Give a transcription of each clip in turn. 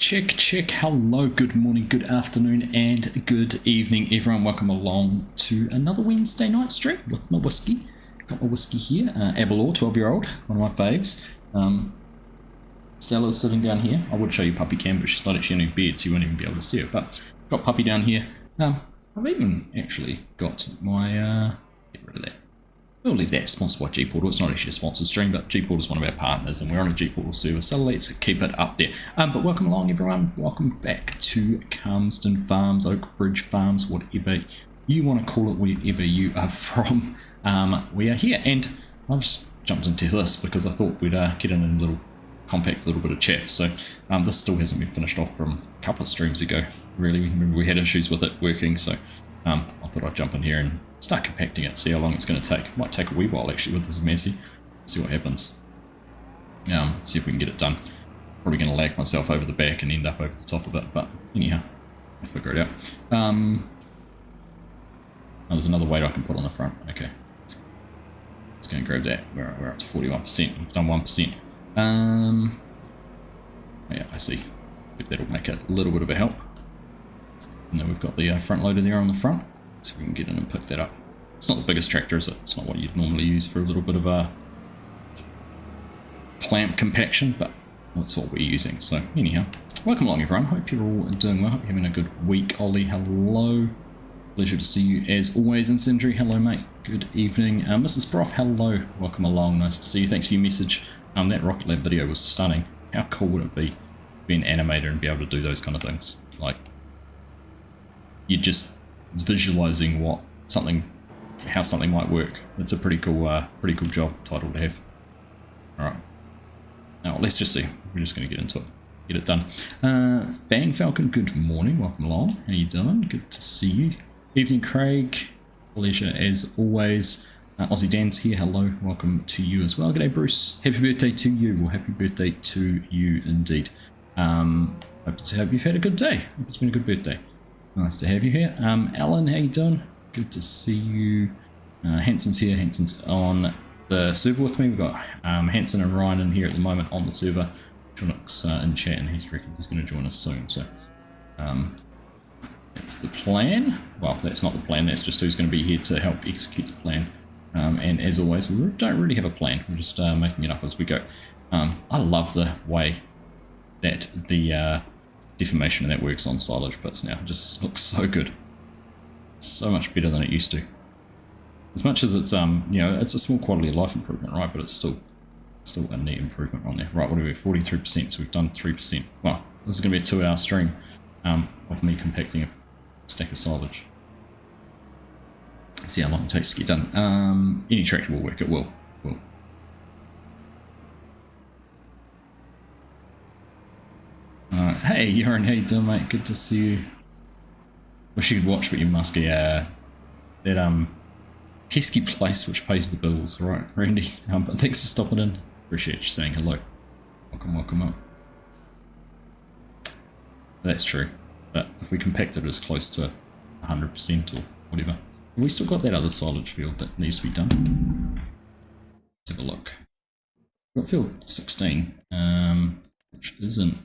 Check. Hello, good morning, good afternoon, and good evening, everyone. Welcome along to another Wednesday night stream with my whiskey. Got my whiskey here. Abalor, 12-year-old, one of my faves. Stella's sitting down here. I would show you Puppy Cam, but she's not actually in her bed, so you won't even be able to see it. But got Puppy down here. I've even actually got my... get rid of that. We'll leave that, sponsored by G-Portal. It's not actually a sponsored stream, but G-Portal is one of our partners, and we're on a G-Portal server, so let's keep it up there. But welcome along, everyone. Welcome back to Calmsden Farms, Oak Bridge Farms, whatever you want to call it, wherever you are from. We are here, and I just jumped into this because I thought we'd get in a little compact, little bit of chaff. So this still hasn't been finished off from a couple of streams ago, really. Remember, we had issues with it working, so I thought I'd jump in here and start compacting it, see how long it's going to take. Might take a wee while actually with this messy. See what happens. See if we can get it done. Probably going to lag myself over the back and end up over the top of it, but anyhow, I'll figure it out. Oh, there's another weight I can put on the front. Okay, let's go and grab that. We're up to 41%. We've done 1%. Yeah, I see. If that'll make a little bit of a help. And then we've got the front loader there on the front. See if we can get in and pick that up. It's not the biggest tractor, is it? It's not what you'd normally use for a little bit of a clamp compaction, but that's what we're using. So anyhow, welcome along, everyone. Hope you're all doing well. Hope you're having a good week. Ollie, hello. Pleasure to see you as always. And Sindri, hello, mate. Good evening. Mrs. Broth, hello. Welcome along. Nice to see you. Thanks for your message. That Rocket Lab video was stunning. How cool would it be to be an animator and be able to do those kind of things? Like, you're just visualizing how something might work. It's a pretty cool job title to have. All right, now let's just see. We're just going to get into it, get it done. Fang Falcon, good morning, welcome along. How you doing? Good to see you. Evening, Craig. Pleasure as always. Aussie Dan's here. Hello, welcome to you as well. G'day, Bruce. Happy birthday to you. Well, happy birthday to you indeed. Hope you've had a good day. Hope it's been a good birthday. Nice to have you here. Alan, how you doing? Good to see you. Hanson's here. Hanson's on the server with me. We've got Hanson and Ryan in here at the moment on the server. Chinook's in chat, and he's going to join us soon. So that's the plan. Well, that's not the plan. That's just who's going to be here to help execute the plan. And as always, we don't really have a plan. We're just making it up as we go. I love the way that the deformation and that works on silage pits now. It just looks so good, so much better than it used to. As much as it's you know, it's a small quality of life improvement, right? But it's still a neat improvement on there. Right, what are we? 43%. So we've done 3%. Well, this is going to be a 2-hour stream of me compacting a stack of silage. See how long it takes to get done. Any tractor will work. It will. Hey, Joran, how you doing, mate? Good to see you. Wish you could watch, but you must be that pesky place which pays the bills, right, Randy? But thanks for stopping in. Appreciate you saying hello. Welcome up. That's true. But if we compact it as close to 100% or whatever, have we still got that other silage field that needs to be done? Let's have a look. We've got field 16, which isn't.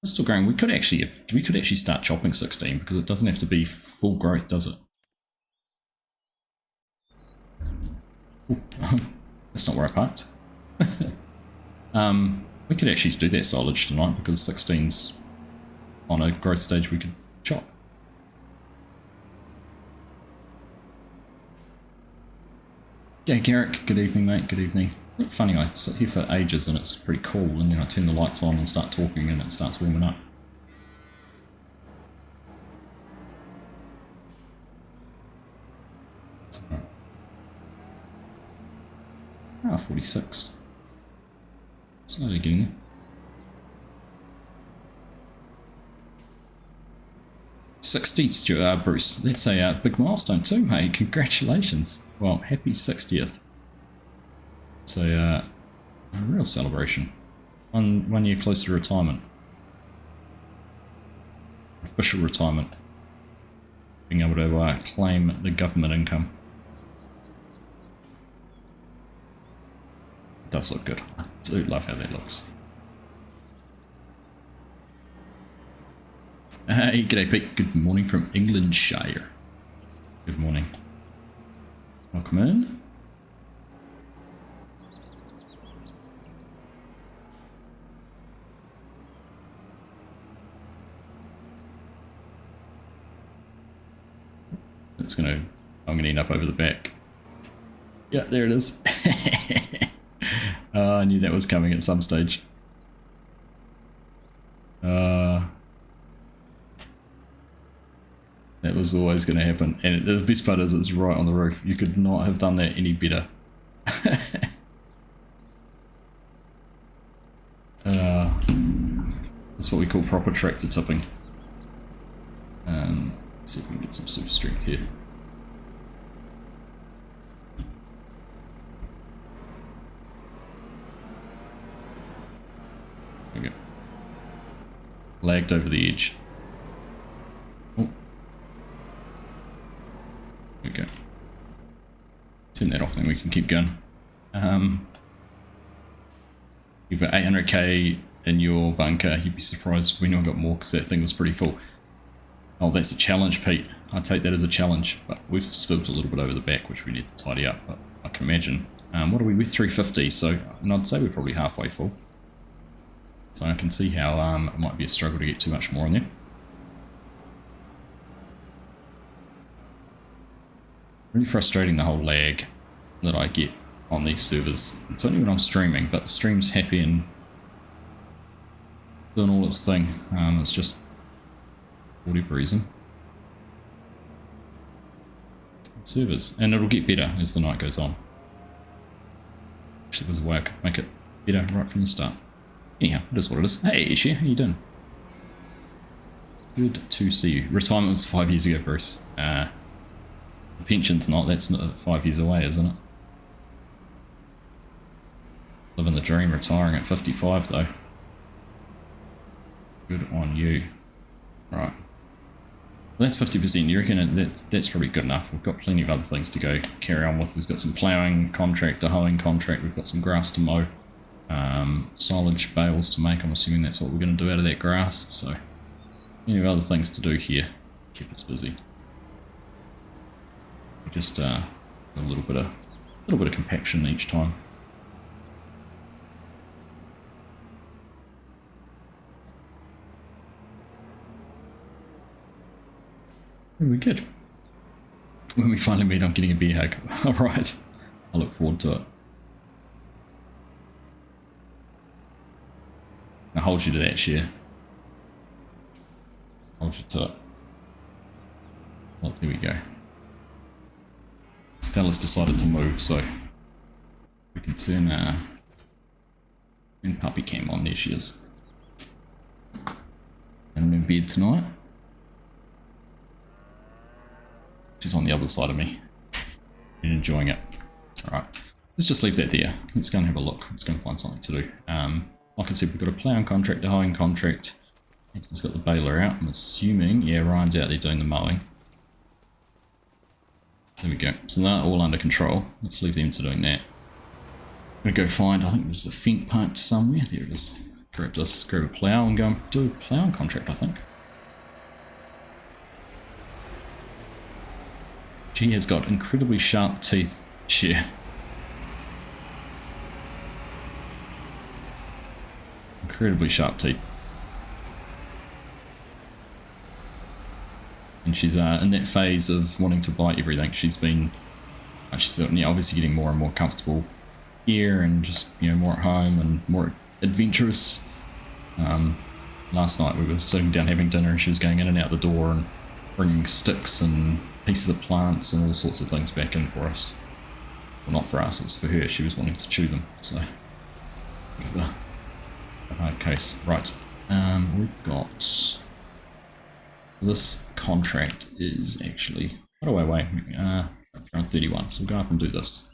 It's still growing. We could actually start chopping 16 because it doesn't have to be full growth, does it? Ooh, that's not where I parked. We could actually do that silage tonight because 16's on a growth stage we could chop. Yeah, Garrick, good evening, mate. Good evening. Funny, I sit here for ages and it's pretty cool, and then I turn the lights on and start talking and it starts warming up. Ah, 46. Slowly getting there. 60th, Bruce. That's a big milestone too, mate. Congratulations. Well, happy 60th. It's a real celebration. One year closer to retirement. Official retirement. Being able to claim the government income. It does look good. I do love how that looks. Hey, g'day Pete. Good morning from Englandshire. Good morning. Welcome in. I'm gonna end up over the back. Yeah, there it is. I knew that was coming at some stage. That was always going to happen, and the best part is it's right on the roof. You could not have done that any better. That's what we call proper tractor tipping. Let's see if we can get some super strength here. There we go. Lagged over the edge. Oh. There we go. Turn that off, then we can keep going. You've got 800k in your bunker. You'd be surprised if we not got more, because that thing was pretty full. Oh, that's a challenge, Pete. I'd take that as a challenge, but we've spilled a little bit over the back, which we need to tidy up, but I can imagine. What are we with? 350, so and I'd say we're probably halfway full. So I can see how it might be a struggle to get too much more in there. Really frustrating, the whole lag that I get on these servers. It's only when I'm streaming, but the stream's happy and doing all its thing. It's just, for whatever reason, servers, and it'll get better as the night goes on. Actually, there's a way I could make it better right from the start. Anyhow, it is what it is. Hey, Ishia, how you doing? Good to see you. Retirement was 5 years ago, Bruce. The pension's not. That's not 5 years away, isn't it? Living the dream, retiring at 55, though. Good on you. Right. Well, that's 50%. You reckon that's probably good enough? We've got plenty of other things to go carry on with. We've got some ploughing contract, a hoeing contract. We've got some grass to mow. Silage bales to make. I'm assuming that's what we're going to do out of that grass. So, plenty of other things to do here. Keep us busy. Just a little bit of compaction each time. Very good. When we finally meet, I'm getting a beer hug. All right, I look forward to it. I'll hold you to that, share. Hold you to it. Oh, there we go. Stella's decided to move, so we can turn puppy cam on. There she is. And I'm in bed tonight. She's on the other side of me and enjoying it. Alright, let's just leave that there. Let's go and have a look. Let's go and find something to do. Like I said, we've got a ploughing contract, a hoeing contract. It's got the baler out, I'm assuming. Yeah, Ryan's out there doing the mowing. There we go. So they're all under control. Let's leave them to doing that. I'm going to go find, I think there's a Fent parked somewhere. There it is. Grab this, grab a plough and go and do a ploughing contract, I think. She has got incredibly sharp teeth. Yeah. Incredibly sharp teeth. And she's in that phase of wanting to bite everything. She's certainly obviously getting more and more comfortable here, and just, you know, more at home and more adventurous. Last night we were sitting down having dinner, and she was going in and out the door and bringing sticks and pieces of plants and all sorts of things back in for us. Well, not for us, it was for her. She was wanting to chew them, so bit of a hard case. Right, we've got this contract is actually quite a way away, around 31, so we'll go up and do this.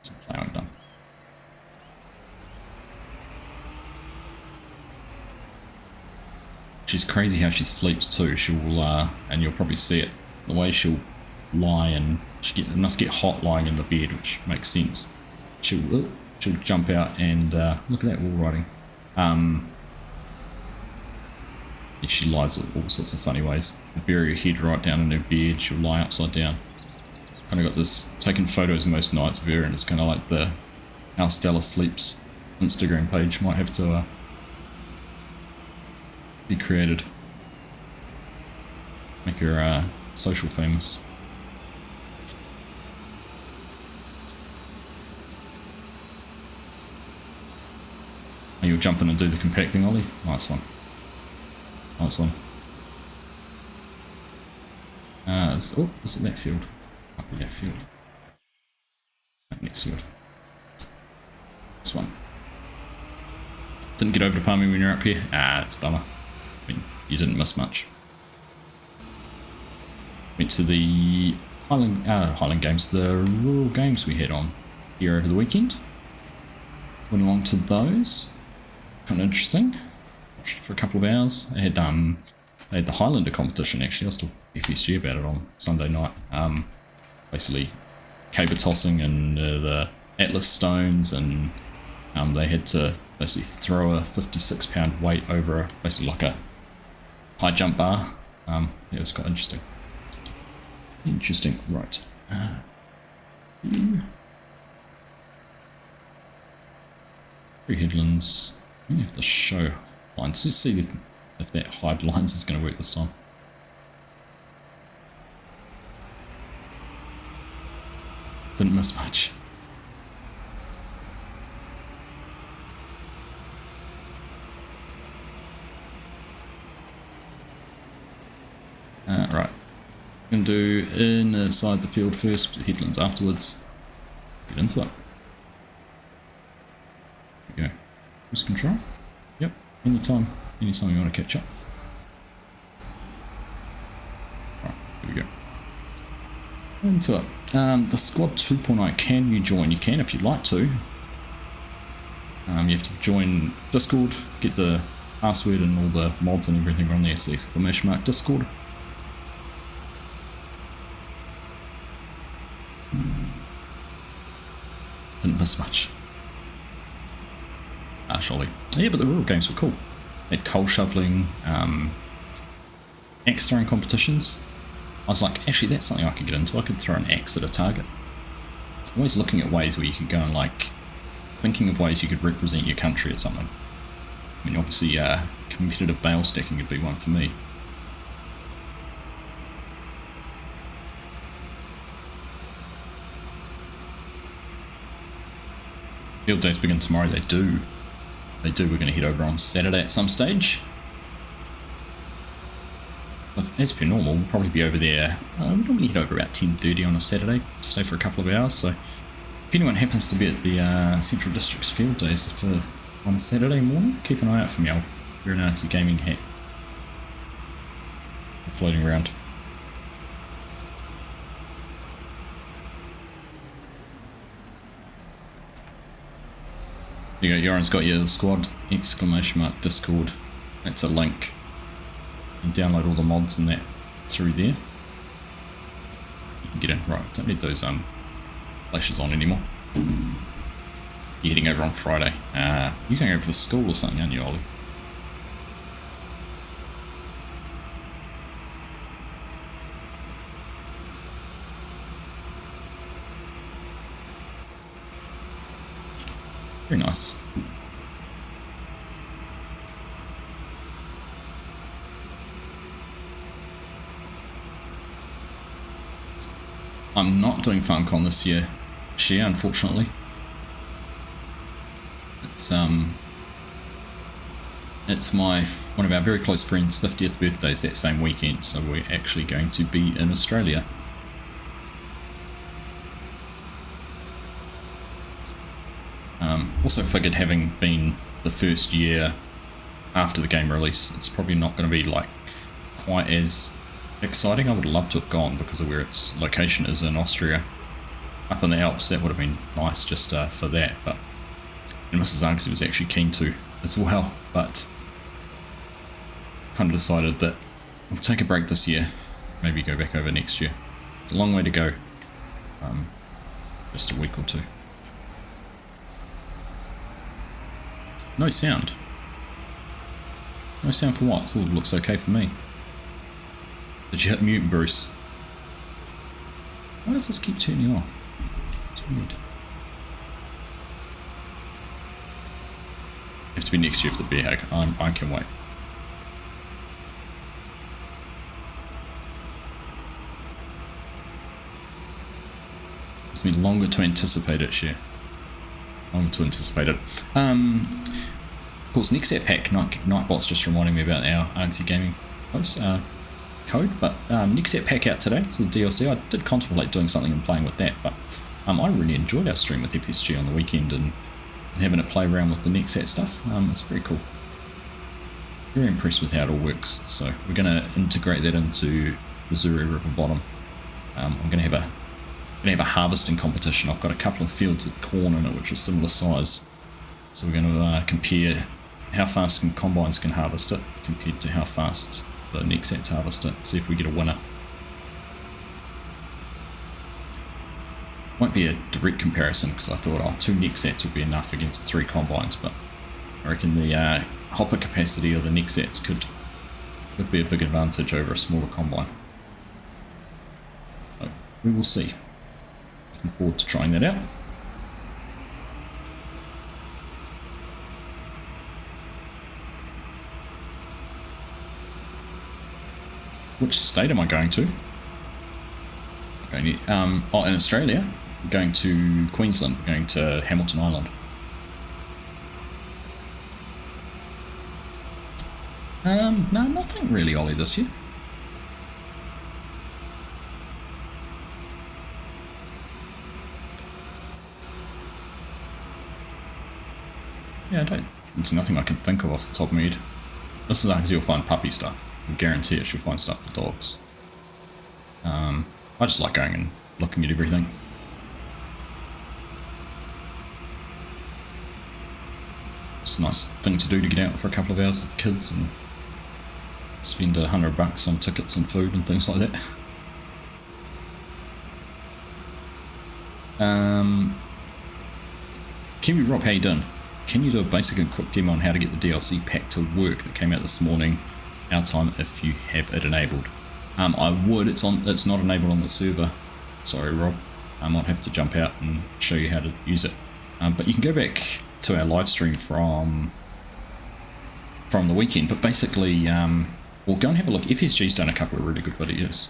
Some ploughing done. She's crazy how she sleeps too. She'll and you'll probably see it, the way she'll lie, and she must get hot lying in the bed, which makes sense. She'll jump out and look at that wall riding. She lies all sorts of funny ways. She'll bury her head right down in her bed, she'll lie upside down. Kind of got this, taking photos most nights of her, and it's kind of like the How Stella Sleeps Instagram page might have to be created. Make her social famous. Oh, you'll jump in and do the compacting, Ollie? Nice one. Nice one. Is it that field? Might be that field. No, next field. This one. Didn't get over to Palmy when you're up here? It's a bummer. I mean, you didn't miss much. Went to the Highland Games, the rural games we had on here over the weekend. Went along to those. Kind of interesting. Watched for a couple of hours. They had the Highlander competition actually. I was talking to FSG about it on Sunday night. Basically caber tossing and the Atlas stones, and they had to basically throw a 56-pound weight over basically like a high jump bar. Yeah, it was quite interesting. Interesting, right. Three headlands. I have to show lines. Let's see if that hide lines is going to work this time. Didn't miss much. Right. I'm going to do inside the field first, headlands afterwards. Get into it. There we go. Cruise control. Yep. Anytime you want to catch up. Right, here we go. Into it. The squad 2.0, can you join? You can if you'd like to. You have to join Discord, get the password and all the mods and everything on there, so exclamation mark Discord. Didn't miss much. Surely. Yeah, but the rural games were cool. They had coal shoveling, axe throwing competitions. I was like, actually that's something I could get into. I could throw an axe at a target. Always looking at ways where you could go and like, thinking of ways you could represent your country at something. I mean obviously competitive bale stacking would be one for me. Field days begin tomorrow. They do. We're going to head over on Saturday at some stage. As per normal, we'll probably be over there. We normally head over about 10:30 on a Saturday, stay for a couple of hours. So if anyone happens to be at the Central District's field days on a Saturday morning, keep an eye out for me. I'll wear an Arctic gaming hat floating around. There you go, Yoren's got your squad, exclamation mark Discord. That's a link. You can download all the mods and that through there. You can get in. Right, don't need those flashes on anymore. You're heading over on Friday. You're going over for school or something, aren't you, Ollie? Very nice. I'm not doing FarmCon this year, unfortunately. It's one of our very close friends' 50th birthdays that same weekend, so we're actually going to be in Australia. Also figured, having been the first year after the game release, it's probably not going to be like quite as exciting. I would love to have gone because of where its location is in Austria, up in the Alps. That would have been nice just for that. But and Mrs. Argsy was actually keen to as well, but kind of decided that we'll take a break this year, maybe go back over next year. It's a long way to go, just a week or two. No sound. No sound for what? It all looks okay for me. Did you hit mute, Bruce? Why does this keep turning off? It's weird. Have to be next year for the beer hag. I can wait. It's been longer to anticipate it, Share. Longer to anticipate it. Of course, next set pack, Nightbot's just reminding me about our RNC Gaming post, code, but next set pack out today, so the DLC. I did contemplate doing something and playing with that, but I really enjoyed our stream with FSG on the weekend and having a play around with the next set stuff. It's very cool. Very impressed with how it all works. So we're going to integrate that into the Missouri River bottom. I'm going to have a harvesting competition. I've got a couple of fields with corn in it, which is similar size. So we're going to compare how fast combines can harvest it compared to how fast the next sets harvest it. See if we get a winner. Won't be a direct comparison because I thought 2 next sets would be enough against 3 combines, but I reckon the hopper capacity of the next sets could be a big advantage over a smaller combine. So we will see. Looking forward to trying that out. Which state am I going to? In Australia. Going to Queensland, going to Hamilton Island. No, nothing really Ollie this year. Yeah, there's nothing I can think of off the top of my head. This is actually you'll find puppy stuff. I guarantee it, you'll find stuff for dogs. I just like going and looking at everything. It's a nice thing to do to get out for a couple of hours with the kids and spend $100 on tickets and food and things like that. Kiwi Rob, how you doing? Can you do a basic and quick demo on how to get the DLC pack to work that came out this morning, our time, if you have it enabled? I would. It's not enabled on the server. Sorry, Rob. I might have to jump out and show you how to use it. But you can go back to our live stream from the weekend. But basically, we'll go and have a look. FSG's done a couple of really good videos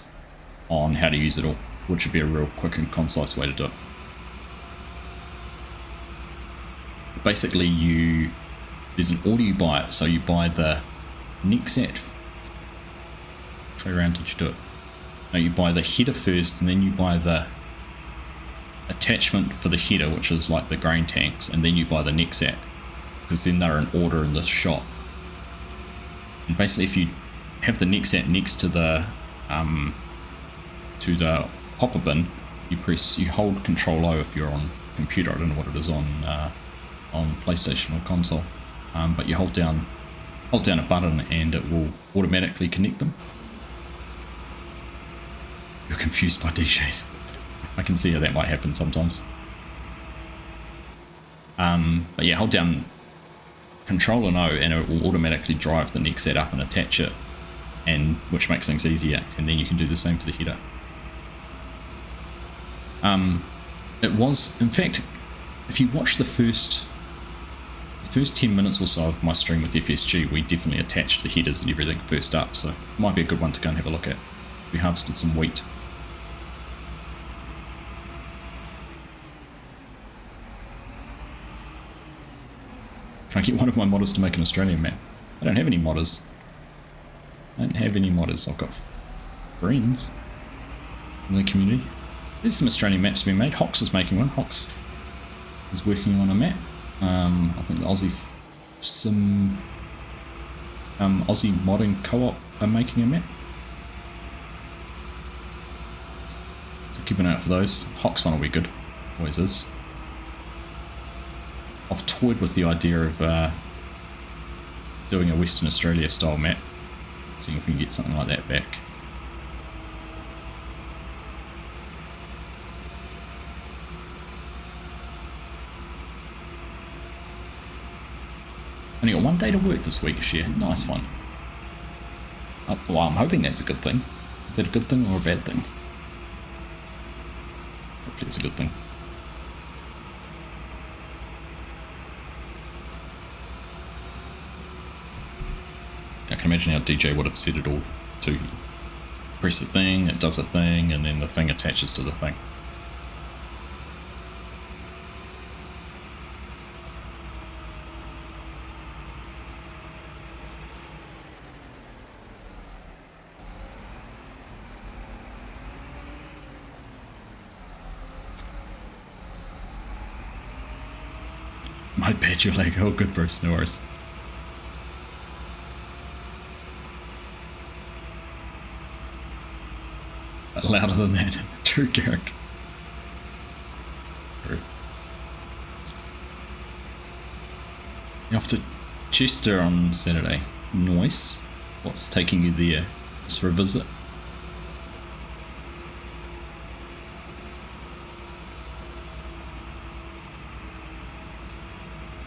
on how to use it all, which would be a real quick and concise way to do it. Basically, there's an order you buy it. So you buy the next set. Try around, did you do it? No, you buy the header first, and then you buy the attachment for the header, which is like the grain tanks, and then you buy the next set, because then they're in order in this shop. And basically, if you have the next set next to the hopper bin, you hold Control O if you're on computer. I don't know what it is on PlayStation or console, but you hold down a button and it will automatically connect them. You're confused by DJs. I can see how that might happen sometimes. But yeah, hold down Control and O and it will automatically drive the next set up and attach it, which makes things easier, and then you can do the same for the header. It was, in fact, if you watch the first 10 minutes or so of my stream with FSG, we definitely attached the headers and everything first up, so it might be a good one to go and have a look at. We harvested some wheat. Can I get one of my modders to make an Australian map? I don't have any modders. I've got friends in the community. There's some Australian maps being made. Hox is making one. Hox is working on a map. I think the Aussie Modding Co-op are making a map. So keep an eye out for those. Hox one will be good. Always is. I've toyed with the idea of doing a Western Australia style map. Seeing if we can get something like that back. Only got one day to work this week, Share. Nice one. Oh, well, I'm hoping that's a good thing. Is that a good thing or a bad thing? Hopefully it's a good thing. I can imagine how DJ would have set it all to press the thing, it does a thing, and then the thing attaches to the thing. My bad, you're like, oh good Bruce, no worries. But louder than that, true Garrick. True. You're off to Chester on Saturday. Nice. What's taking you there? Just for a visit?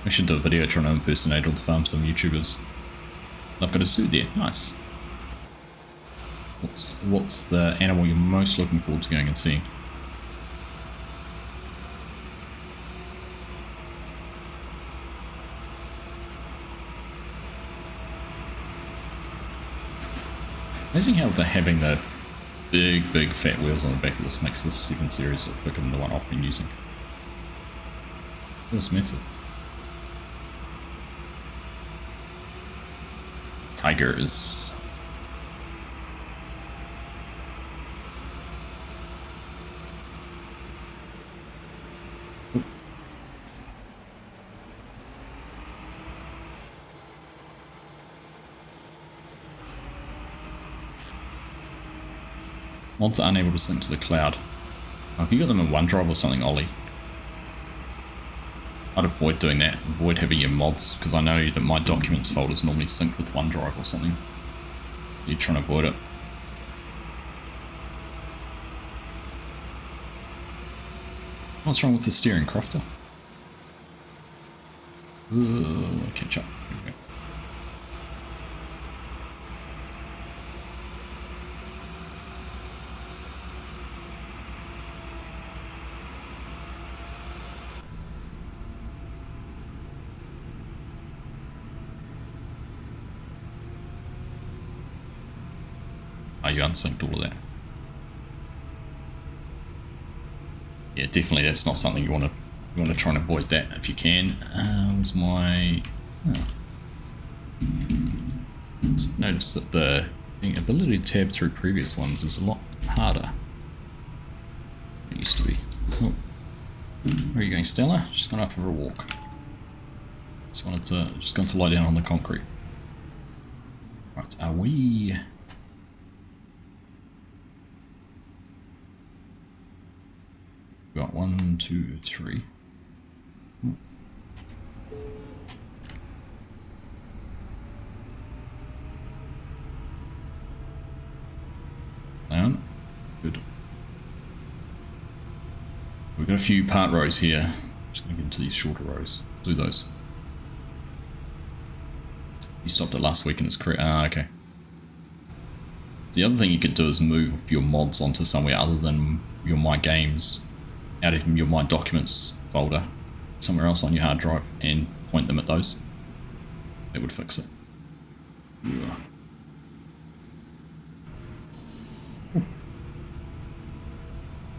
We should do a video trying to impersonate all the Farmsden YouTubers. I've got a suit there. Nice. What's the animal you're most looking forward to going and seeing? Amazing how they're having the big fat wheels on the back of this makes this second series look bigger than the one I've been using. Feels massive. Tigers. Mods are unable to sync to the cloud. Oh, if you got them in OneDrive or something, Ollie, I'd avoid doing that. Avoid having your mods, because I know that my documents folders normally sync with OneDrive or something. You're trying to avoid it. What's wrong with the steering, Crofter? Catch up. Here we go. You unsynced all of that. Yeah, definitely that's not something you want to try and avoid that if you can. Was my just noticed that the ability to tab through previous ones is a lot harder than it used to be. Oh. Where are you going, Stella? Just gone out for a walk. Just going to lie down on the concrete. Right, are we? Got 1, 2, 3. Down. Good. We've got a few part rows here. Just going to get into these shorter rows. Do those. You stopped it last week and it's correct. Ah, okay. The other thing you could do is move your mods onto somewhere other than your My Games, out of your My Documents folder, somewhere else on your hard drive, and point them at those. That would fix it. Yeah.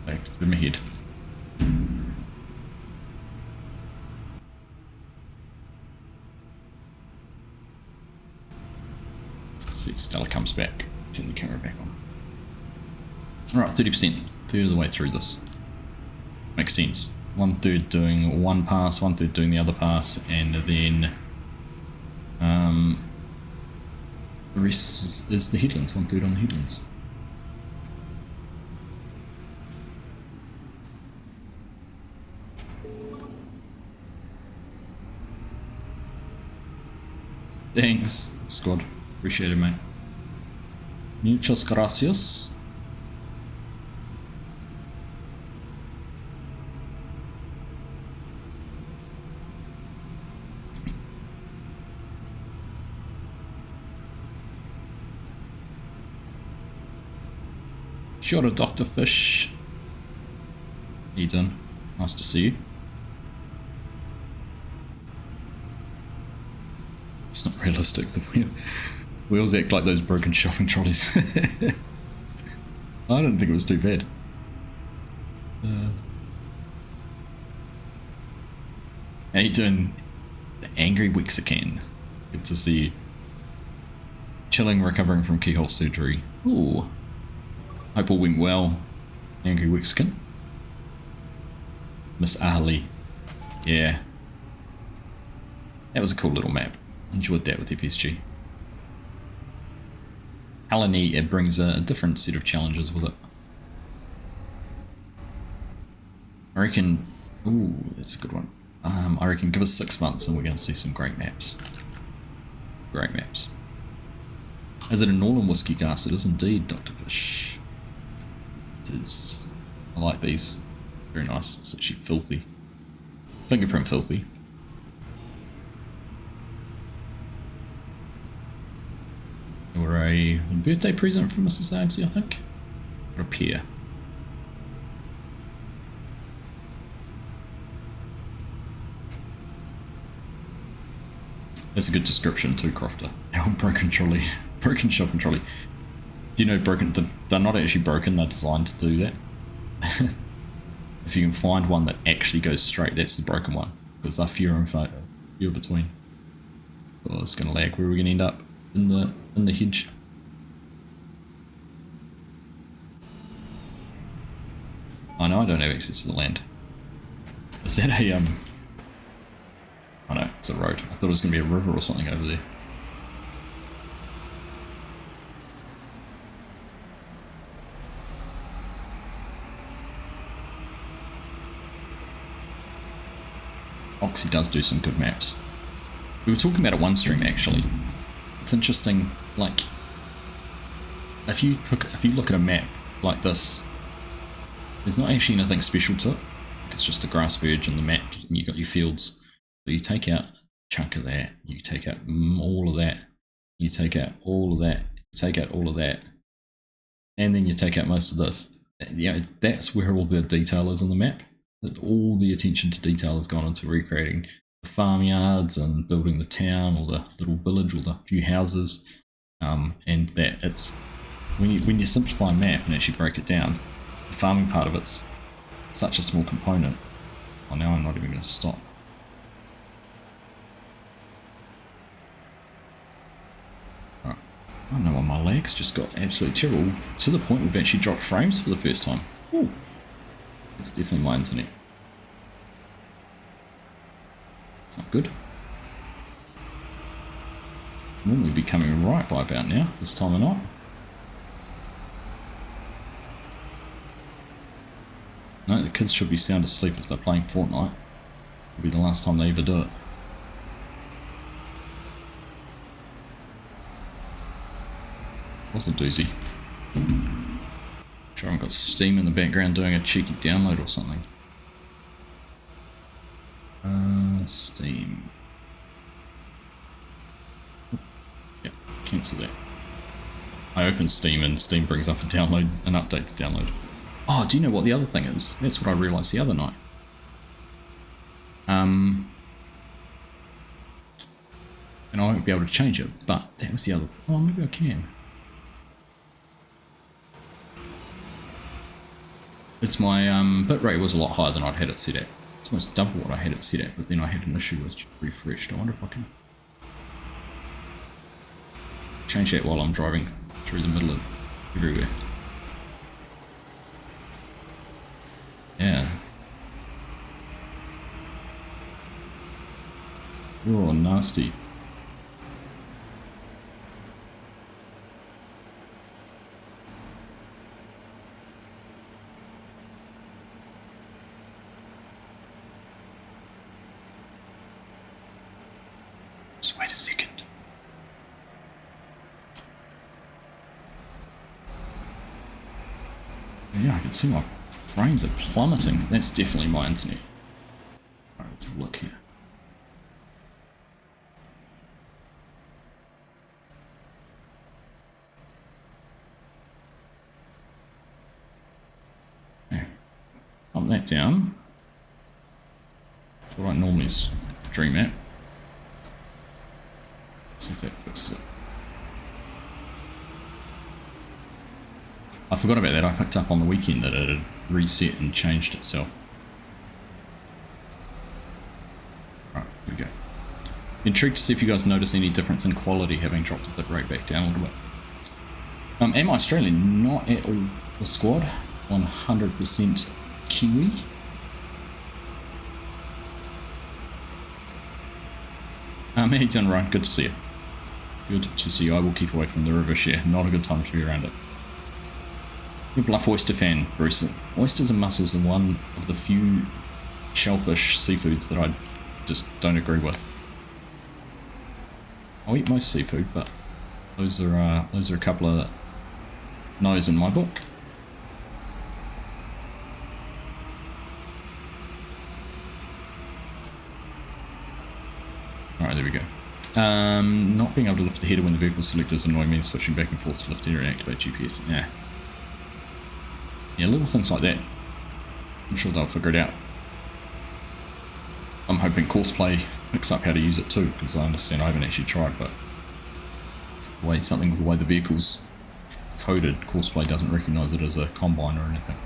Back through my head. See if Stella comes back. Turn the camera back on. Alright, 30%. Third of the way through this. Makes sense. 1/3 doing one pass, 1/3 doing the other pass, and then the rest is the headlands, 1/3 on the headlands. Thanks, squad. Appreciate it, mate. Muchas gracias. Kia ora, Dr. Fish. How you doing? Nice to see you. It's not realistic. The wheels act like those broken shopping trolleys. I don't think it was too bad. How you doing, the angry Wexican? Good to see you. Chilling, recovering from keyhole surgery. Ooh. Hope all went well, angry Wexican. Miss Ali. Yeah. That was a cool little map. Enjoyed that with FSG. Halani, it brings a different set of challenges with it. I reckon... Ooh, that's a good one. I reckon give us 6 months and we're going to see some great maps. Great maps. Is it a Northern Whiskey Gas? It is indeed, Dr. Fish. It is. I like these. Very nice. It's actually filthy. Fingerprint filthy. Or a birthday present from Mrs. Agsy, I think. Or a pear. That's a good description too, Crofter. Our broken trolley. Broken shopping trolley. Do you know broken... They're not actually broken, they're designed to do that. If you can find one that actually goes straight, that's the broken one. Because they're fewer and far between. Oh, it's going to lag. Where are we going to end up? In the hedge. I know I don't have access to the land. Is that a oh no, it's a road. I thought it was going to be a river or something over there. Oxy does do some good maps. We were talking about it one stream actually. It's interesting, like if you look at a map like this, there's not actually anything special to it. It's just a grass verge and the map, and you got your fields. So you take out a chunk of that, you take out all of that, you take out all of that, you take out all of that, and then you take out most of this. You know, that's where all the detail is on the map. All the attention to detail has gone into recreating the farmyards and building the town or the little village or the few houses, and that it's when you simplify a map and actually break it down, the farming part of it's such a small component. Oh, now I'm not even going to stop. Right. I don't know why my legs just got absolutely terrible, to the point we've actually dropped frames for the first time. Ooh. It's definitely my internet. Not good. Normally be coming right by about now, this time or not. No, the kids should be sound asleep if they're playing Fortnite. It'll be the last time they ever do it. What's a doozy? Sure, I've got Steam in the background doing a cheeky download or something. Steam. Yep, cancel that. I open Steam and Steam brings up a download, an update to download. Oh, do you know what the other thing is? That's what I realised the other night. And I won't be able to change it, but that was the other oh, maybe I can. It's my bitrate was a lot higher than I'd had it set at. It's almost double what I had it set at, but then I had an issue with refreshed. I wonder if I can change that while I'm driving through the middle of everywhere. Yeah. Oh, nasty. Just wait a second. Yeah, I can see my frames are plummeting. That's definitely my internet. Alright, let's have a look here. that down. That's what I normally stream at. Let's see if that fixes it. I forgot about that. I picked up on the weekend that it had reset and changed itself. Right, here we go. Intrigued to see if you guys notice any difference in quality having dropped the bit rate back down a little bit. Am I Australian? Not at all. The squad, 100% Kiwi. How you doing, Ryan? Good to see you. Good to see you. I will keep away from the river share. Not a good time to be around it. You're a Bluff oyster fan, Bruce. Oysters and mussels are one of the few shellfish seafoods that I just don't agree with. I'll eat most seafood, but those are a couple of no's in my book. Alright, there we go. Not being able to lift the header when the vehicle selector is annoying me, and switching back and forth to lift the header and activate GPS. Yeah, little things like that. I'm sure they'll figure it out. I'm hoping Courseplay picks up how to use it too, because I understand I haven't actually tried, but the way the vehicle's coded, Courseplay doesn't recognise it as a combine or anything.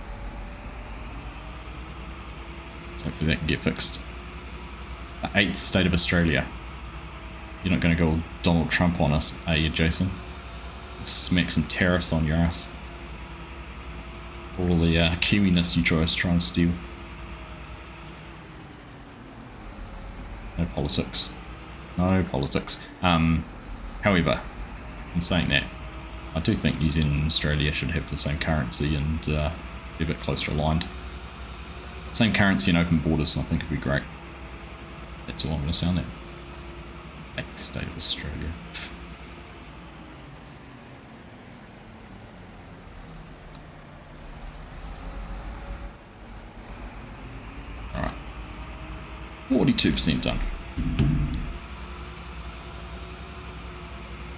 So hopefully that can get fixed. The 8th state of Australia. You're not going to go Donald Trump on us, are you, Jason? Smack some tariffs on your ass. All the Kiwiness you try and steal. No politics. No politics. However, in saying that, I do think New Zealand and Australia should have the same currency and be a bit closer aligned. Same currency and open borders, and I think it'd be great. That's all I'm going to sound at. 8th state of Australia. Alright. 42% done.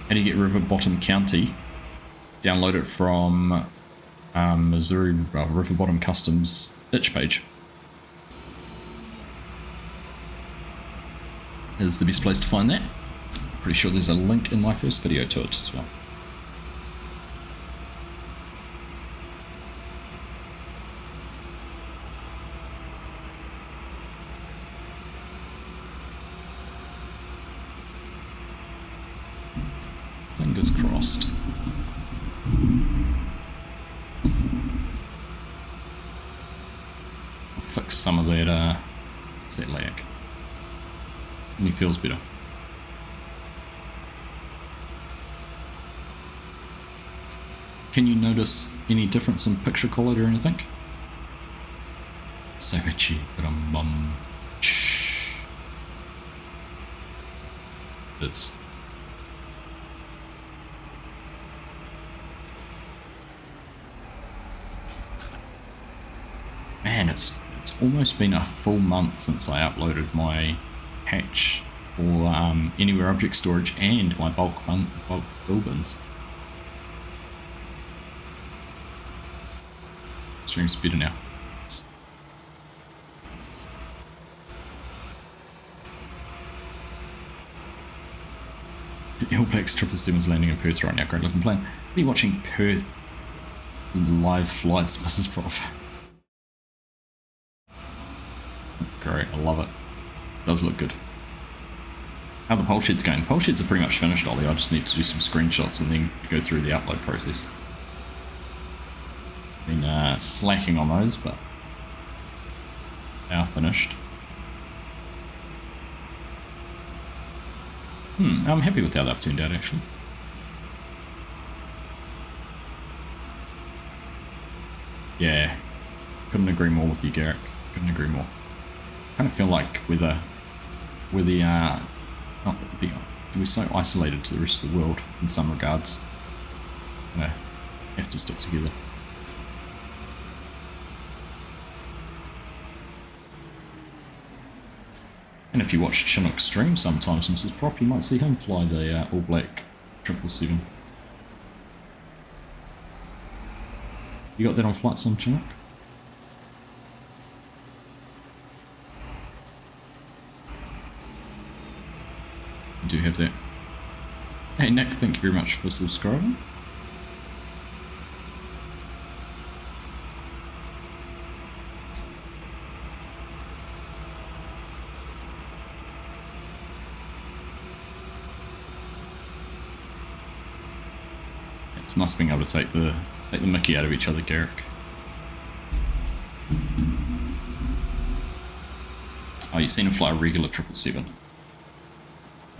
How do you get River Bottom County? Download it from Missouri River Bottom Customs itch page. Is the best place to find that. Pretty sure there's a link in my first video to it as well. Fingers crossed. I'll fix some of that, what's that lag? And he feels better. Can you notice any difference in picture quality or anything? Savage, but I'm bum. It is. Man, it's almost been a full month since I uploaded my hatch or anywhere object storage and my bulk bill bins. Stream's better now. All Blacks 777's landing in Perth right now. Great looking plane. Be watching Perth in live flights, Mrs. Prof. That's great. I love it. Does look good. How the pole sheds going? Pole sheds are pretty much finished, Ollie. I just need to do some screenshots and then go through the upload process. Been slacking on those, but they are finished. I'm happy with how they've turned out, actually. Yeah, couldn't agree more with you, Garrick. Couldn't agree more. Kind of feel like we're so isolated to the rest of the world in some regards. You know, have to stick together. And if you watch Chinook stream sometimes, Mrs. Prof, you might see him fly the All Black 777. You got that on Flight Sim, Chinook? You do have that. Hey Nick, thank you very much for subscribing. It's nice being able to take the mickey out of each other, Garrick. Oh, you've seen him fly a regular 777.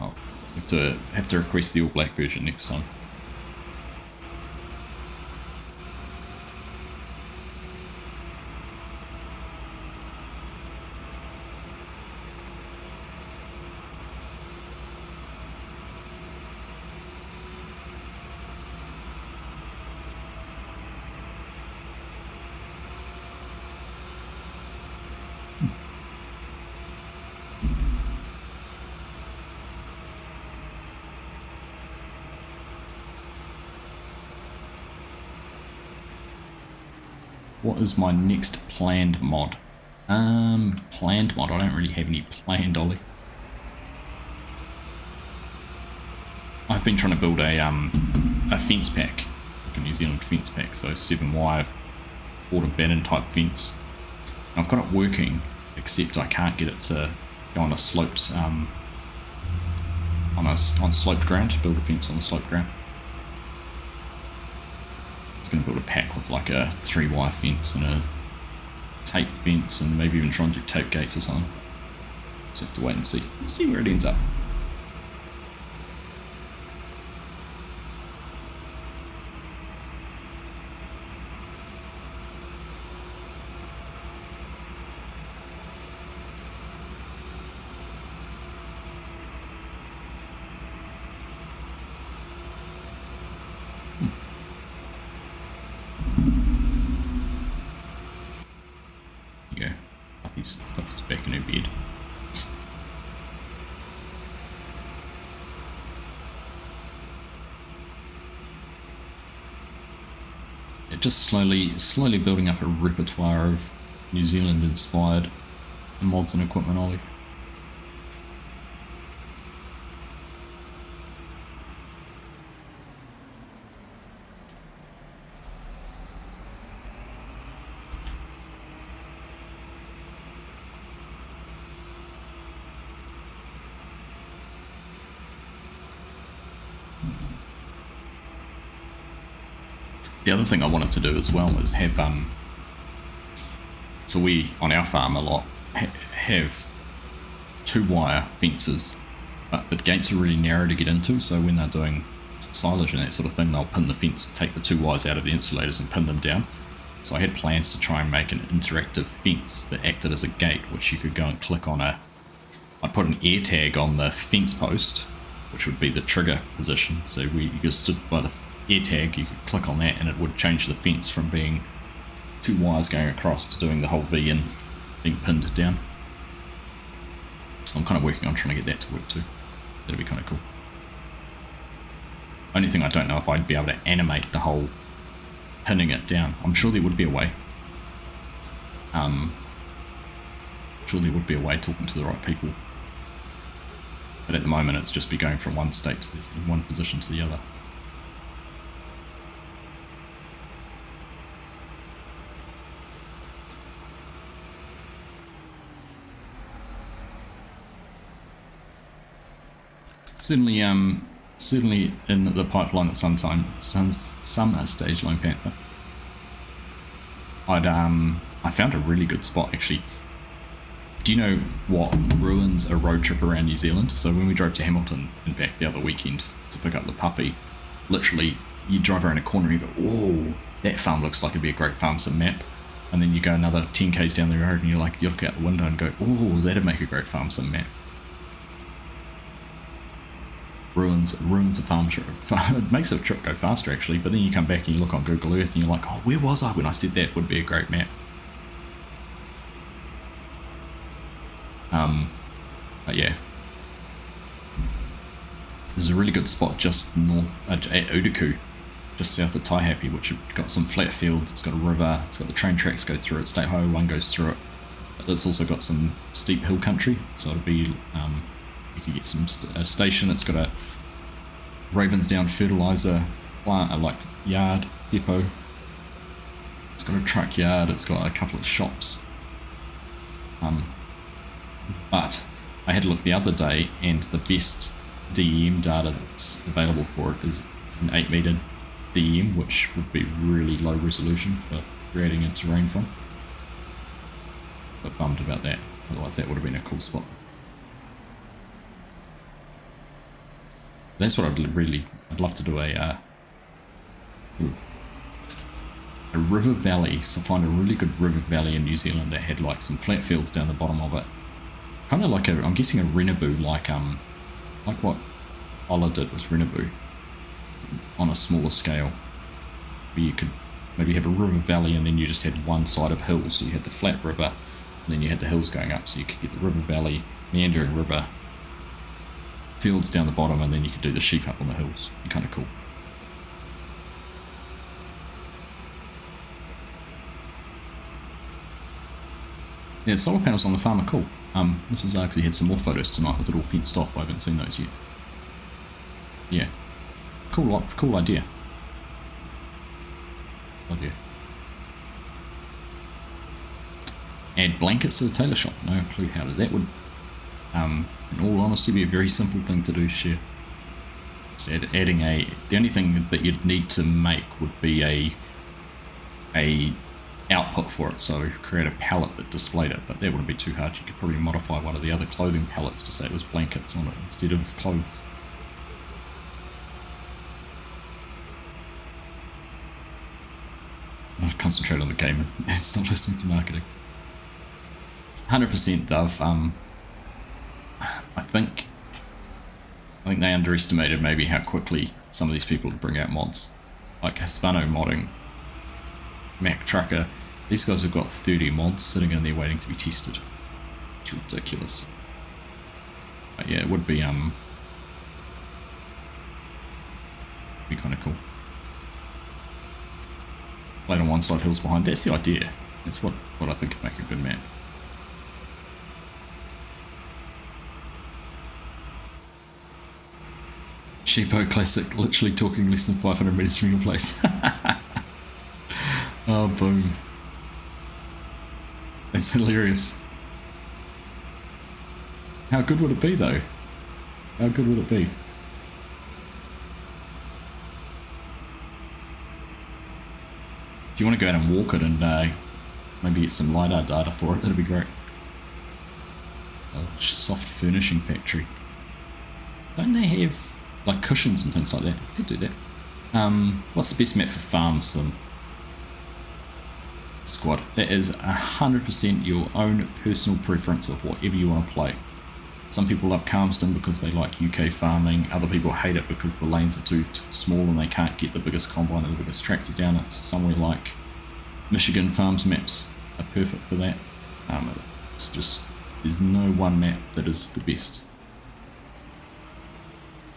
Oh, have to request the all black version next time. What is my next planned mod? Planned mod, I don't really have any planned, Ollie. I've been trying to build a fence pack, like a New Zealand fence pack, so 7Y, border batten type fence. And I've got it working, except I can't get it to go on a sloped, on sloped ground, build a fence on the sloped ground. I was going to build a pack with like a 3Y fence and a tape fence and maybe even try and do tape gates or something. Just have to wait and see where it ends up. Puppy's back in her bed. Just slowly building up a repertoire of New Zealand inspired mods and equipment, Ollie. The other thing I wanted to do as well is have, so we, on our farm a lot, have 2-wire fences, but the gates are really narrow to get into, so when they're doing silage and that sort of thing, they'll pin the fence, take the 2 wires out of the insulators and pin them down. So I had plans to try and make an interactive fence that acted as a gate, which you could go and click on I'd put an air tag on the fence post, which would be the trigger position, so you just stood by the air tag, you could click on that and it would change the fence from being 2 wires going across to doing the whole V and being pinned down. So I'm kind of working on trying to get that to work too. That'd be kind of cool. Only thing I don't know if I'd be able to animate the whole pinning it down. I'm sure there would be a way. Talking to the right people. But at the moment it's just be going from one state to one position to the other. Certainly in the pipeline at some stage, Lone Panther. I found a really good spot actually. Do you know what ruins a road trip around New Zealand? So when we drove to Hamilton and back the other weekend to pick up the puppy, literally you drive around a corner and you go, oh, that farm looks like it'd be a great farm sim map. And then you go another 10 k's down the road and you look out the window and go, oh, that'd make a great farm sim map. Ruins a farm trip. It makes a trip go faster actually, but then you come back and you look on Google Earth and you're like, oh, where was I when I said that would be a great map? But yeah, there's a really good spot just north at Udaku, just south of Taihape, which has got some flat fields, it's got a river, it's got the train tracks go through it, State Highway 1 goes through it, but it's also got some steep hill country, so it'll be You can get some a station. It's got a Ravensdown fertilizer plant, like yard depot. It's got a truck yard. It's got a couple of shops. But I had a look the other day, and the best DEM data that's available for it is an 8 meter DEM, which would be really low resolution for creating a terrain from. But bummed about that. Otherwise, that would have been a cool spot. That's what I'd love to do a river valley. So find a really good river valley in New Zealand that had like some flat fields down the bottom of it. Kind of like I'm guessing a Renaboo, like what Ola did with Renaboo on a smaller scale, where you could maybe have a river valley and then you just had one side of hills. So you had the flat river, and then you had the hills going up, so you could get the river valley, meandering river, fields down the bottom, and then you could do the sheep up on the hills. Be kind of cool. Yeah, solar panels on the farm are cool. Mrs. actually had some more photos tonight with it all fenced off. I haven't seen those yet. Yeah, cool idea. Add blankets to the tailor shop. No clue how that would, in all honesty, be a very simple thing to do. Share. Just adding the only thing that you'd need to make would be a output for it, so create a pallet that displayed it, but that wouldn't be too hard. You could probably modify one of the other clothing pallets to say it was blankets on it instead of clothes. I'll concentrate on the game and stop listening to marketing. 100% Dove. I think they underestimated maybe how quickly some of these people would bring out mods, like Hispano modding, Mac Trucker. These guys have got 30 mods sitting in there waiting to be tested. It's ridiculous. But yeah, it would be kind of cool. Played on one side, hills behind. That's the idea. That's what I think would make a good map. Sheepo Classic, literally talking less than 500 meters from your place. Oh, boom. That's hilarious. How good would it be, though? How good would it be? If you want to go out and walk it and maybe get some LiDAR data for it, that'd be great. Oh, soft furnishing factory. Don't they have like cushions and things like that? You could do that. What's the best map for farms? Squad. It is 100% your own personal preference of whatever you want to play. Some people love Calmsden because they like UK farming. Other people hate it because the lanes are too small and they can't get the biggest combine or the biggest tractor down. It's somewhere like Michigan farms maps are perfect for that. It's just, there's no one map that is the best,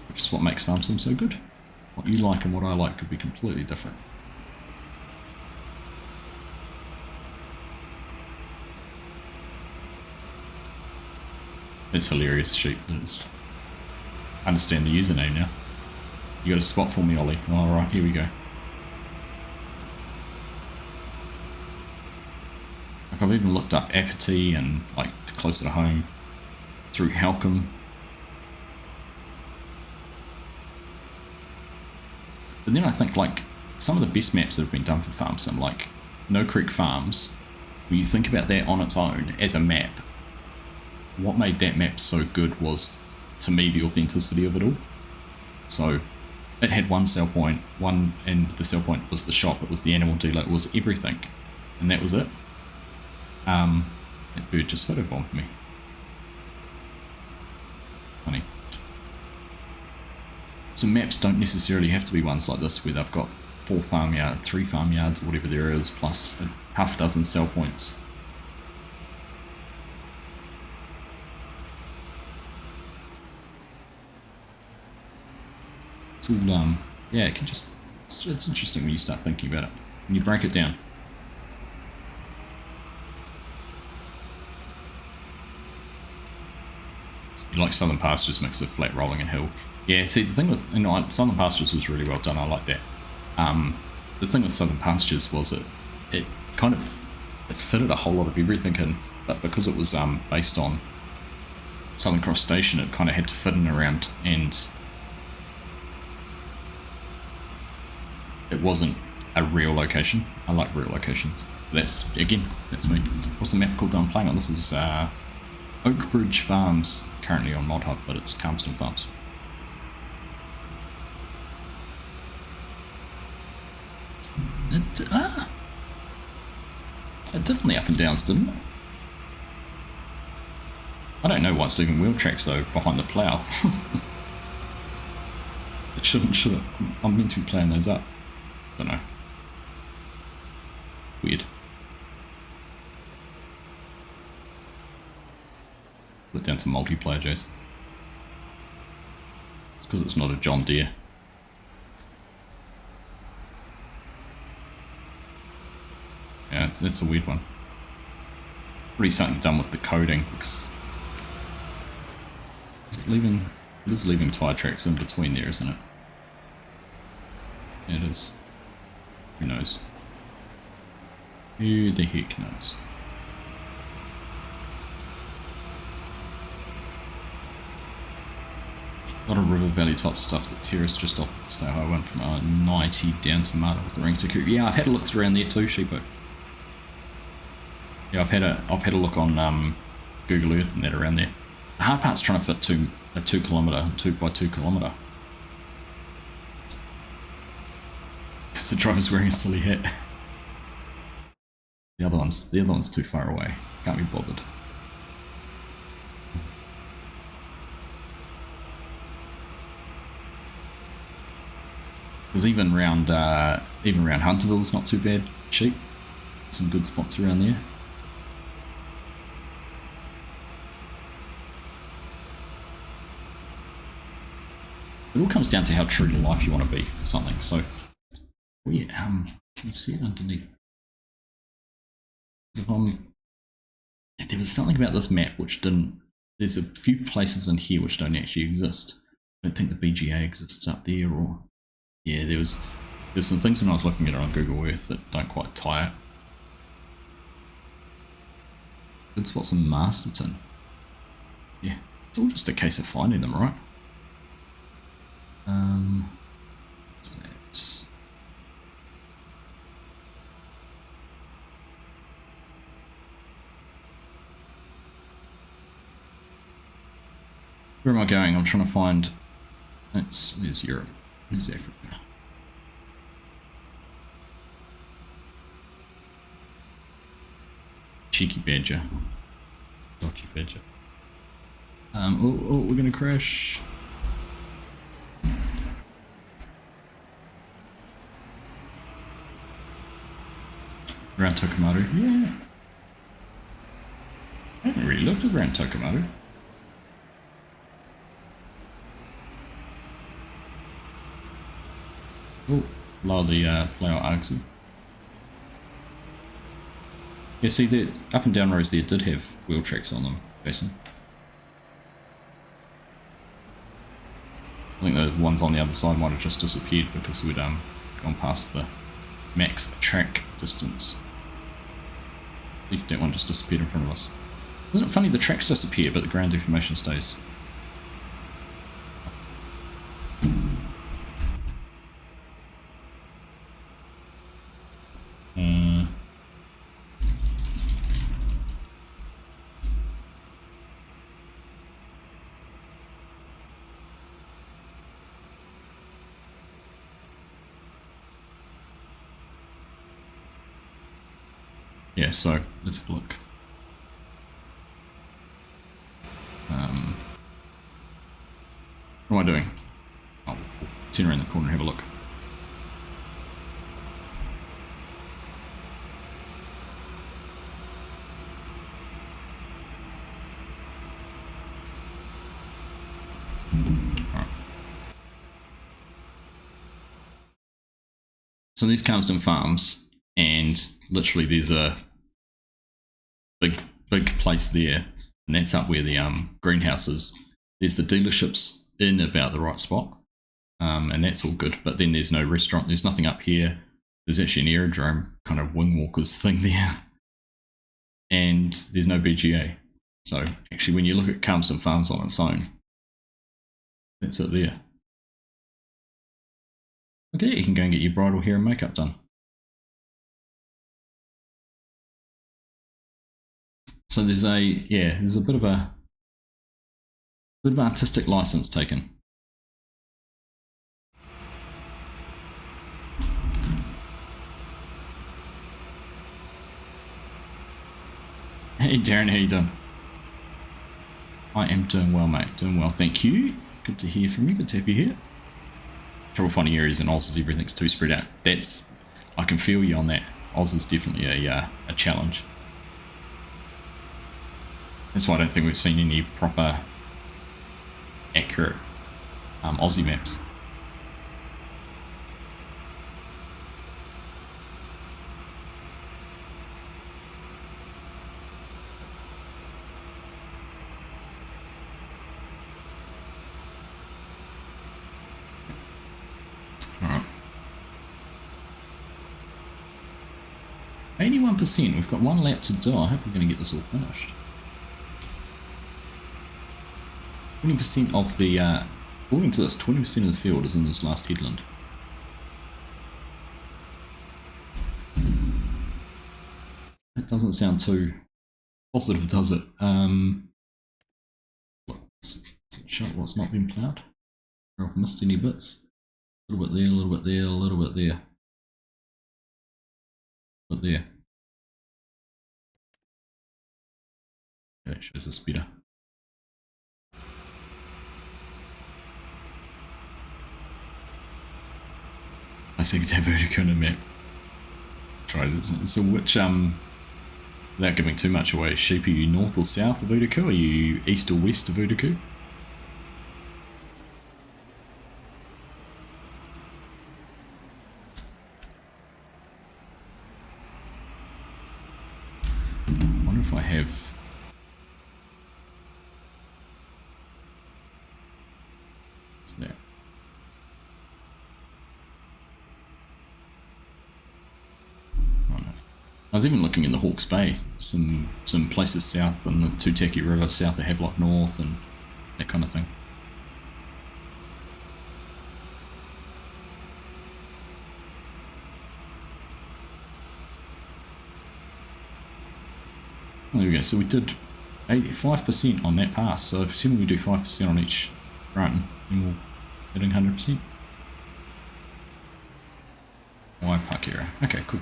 which is what makes farm sim so good. What you like and what I like could be completely different. It's hilarious, sheep. I understand the username now. You got a spot for me, Ollie. Alright, here we go. Like, I've even looked up Apathy and, like, closer to home through Halcombe. But then I think, like, some of the best maps that have been done for farm sim, like No Creek Farms, when you think about that on its own as a map, what made that map so good was, to me, the authenticity of it all. So it had one sell point, and the sell point was the shop, it was the animal dealer, it was everything, and that was it. That bird just photobombed me. Funny. So maps don't necessarily have to be ones like this where they've got 3 farmyards, or whatever there is, plus a half dozen sell points. It's all, yeah, it can just, it's interesting when you start thinking about it, when you break it down. like Southern Pastures mix of flat rolling and hill. Yeah, see the thing with Southern Pastures was really well done. I like that. The thing with Southern Pastures was it kind of it fitted a whole lot of everything in, but because it was based on Southern Cross Station, it kind of had to fit in around, and it wasn't a real location. I like real locations. That's me. What's the map called that I'm playing on? This is Oakbridge Farms, currently on Mod Hub, but it's Calmsden Farms. It did on the up and downs, didn't it? I don't know why it's leaving wheel tracks though behind the plough. It shouldn't, should it? I'm meant to be playing those up. Don't know. Weird. Put it down to multiplayer, Jace. It's because it's not a John Deere. Yeah, it's a weird one. Probably something done with the coding, because it is leaving tyre tracks in between there, isn't it? Yeah, it is. Who knows? Who the heck knows? A lot of river valley top stuff that terraced just off State Highway 1 from 90 down to Marta with the ring to Coop. Yeah, I've had a look through around there too, Sheepo. Yeah, I've had a look on Google Earth and that around there. The hard part's trying to fit a 2 by 2 kilometre. Because the driver's wearing a silly hat. The other one's too far away. Can't be bothered. Because even round Hunterville's not too bad. Cheap. Some good spots around there. It all comes down to how true to life you want to be for something. So, can you see it underneath? If there was something about this map which didn't. There's a few places in here which don't actually exist. I don't think the BGA exists up there, or yeah, there's some things when I was looking at it on Google Earth that don't quite tie it. Good spots in Masterton. Yeah, it's all just a case of finding them, right? What's that? Where am I going? I'm trying to find. There's Europe. There's Africa. Cheeky badger. Dodgy badger. We're gonna crash. Around Tokomaru? Yeah. I haven't really looked at around Tokomaru. Oh, lower the flower arcs. Yeah, see, the up and down roads there did have wheel tracks on them, Jason. I think the ones on the other side might have just disappeared because we'd gone past the max track distance. I think that one just disappeared in front of us. Isn't it funny, the tracks disappear but the ground deformation stays? Yeah, so let's have a look. What am I doing? Oh, turn around the corner and have a look. Alright. So these Calmsden farms, and literally there's a big place there, and that's up where the greenhouse is. there's the dealerships in about the right spot, and that's all good. But then there's no restaurant. There's nothing up here. There's actually an aerodrome kind of wing walkers thing there, and there's no BGA. So actually, when you look at Calmsden Farms on its own, that's it there. Okay, you can go and get your bridal hair and makeup done. So there's a bit of artistic license taken. Hey Darren, how you doing? I am doing well, mate. Doing well, thank you. Good to hear from you. Good to have you here. Trouble finding areas in Oz is everything's too spread out. I can feel you on that. Oz is definitely a challenge. That's why I don't think we've seen any proper, accurate Aussie maps. Alright. 81%. We've got one lap to do. I hope we're going to get this all finished. 20% of the, according to this, 20% of the field is in this last headland. That doesn't sound too positive, does it? Show what's not been ploughed. Or if I missed any bits. A little bit there, a little bit there, a little bit there. But there. Okay, that shows us better. I think to have vertical in a map. Tried it. So which without giving too much away, sheep, are you north or south of Udaku? Are you east or west of Udaku? I wonder if I have. What's that? I was even looking in the Hawke's Bay, some places south on the Tutaki River, south of Havelock North and that kind of thing. There we go, so we did 85% on that pass, so assuming we do 5% on each run, then we'll hitting 100%. Park area, okay, cool.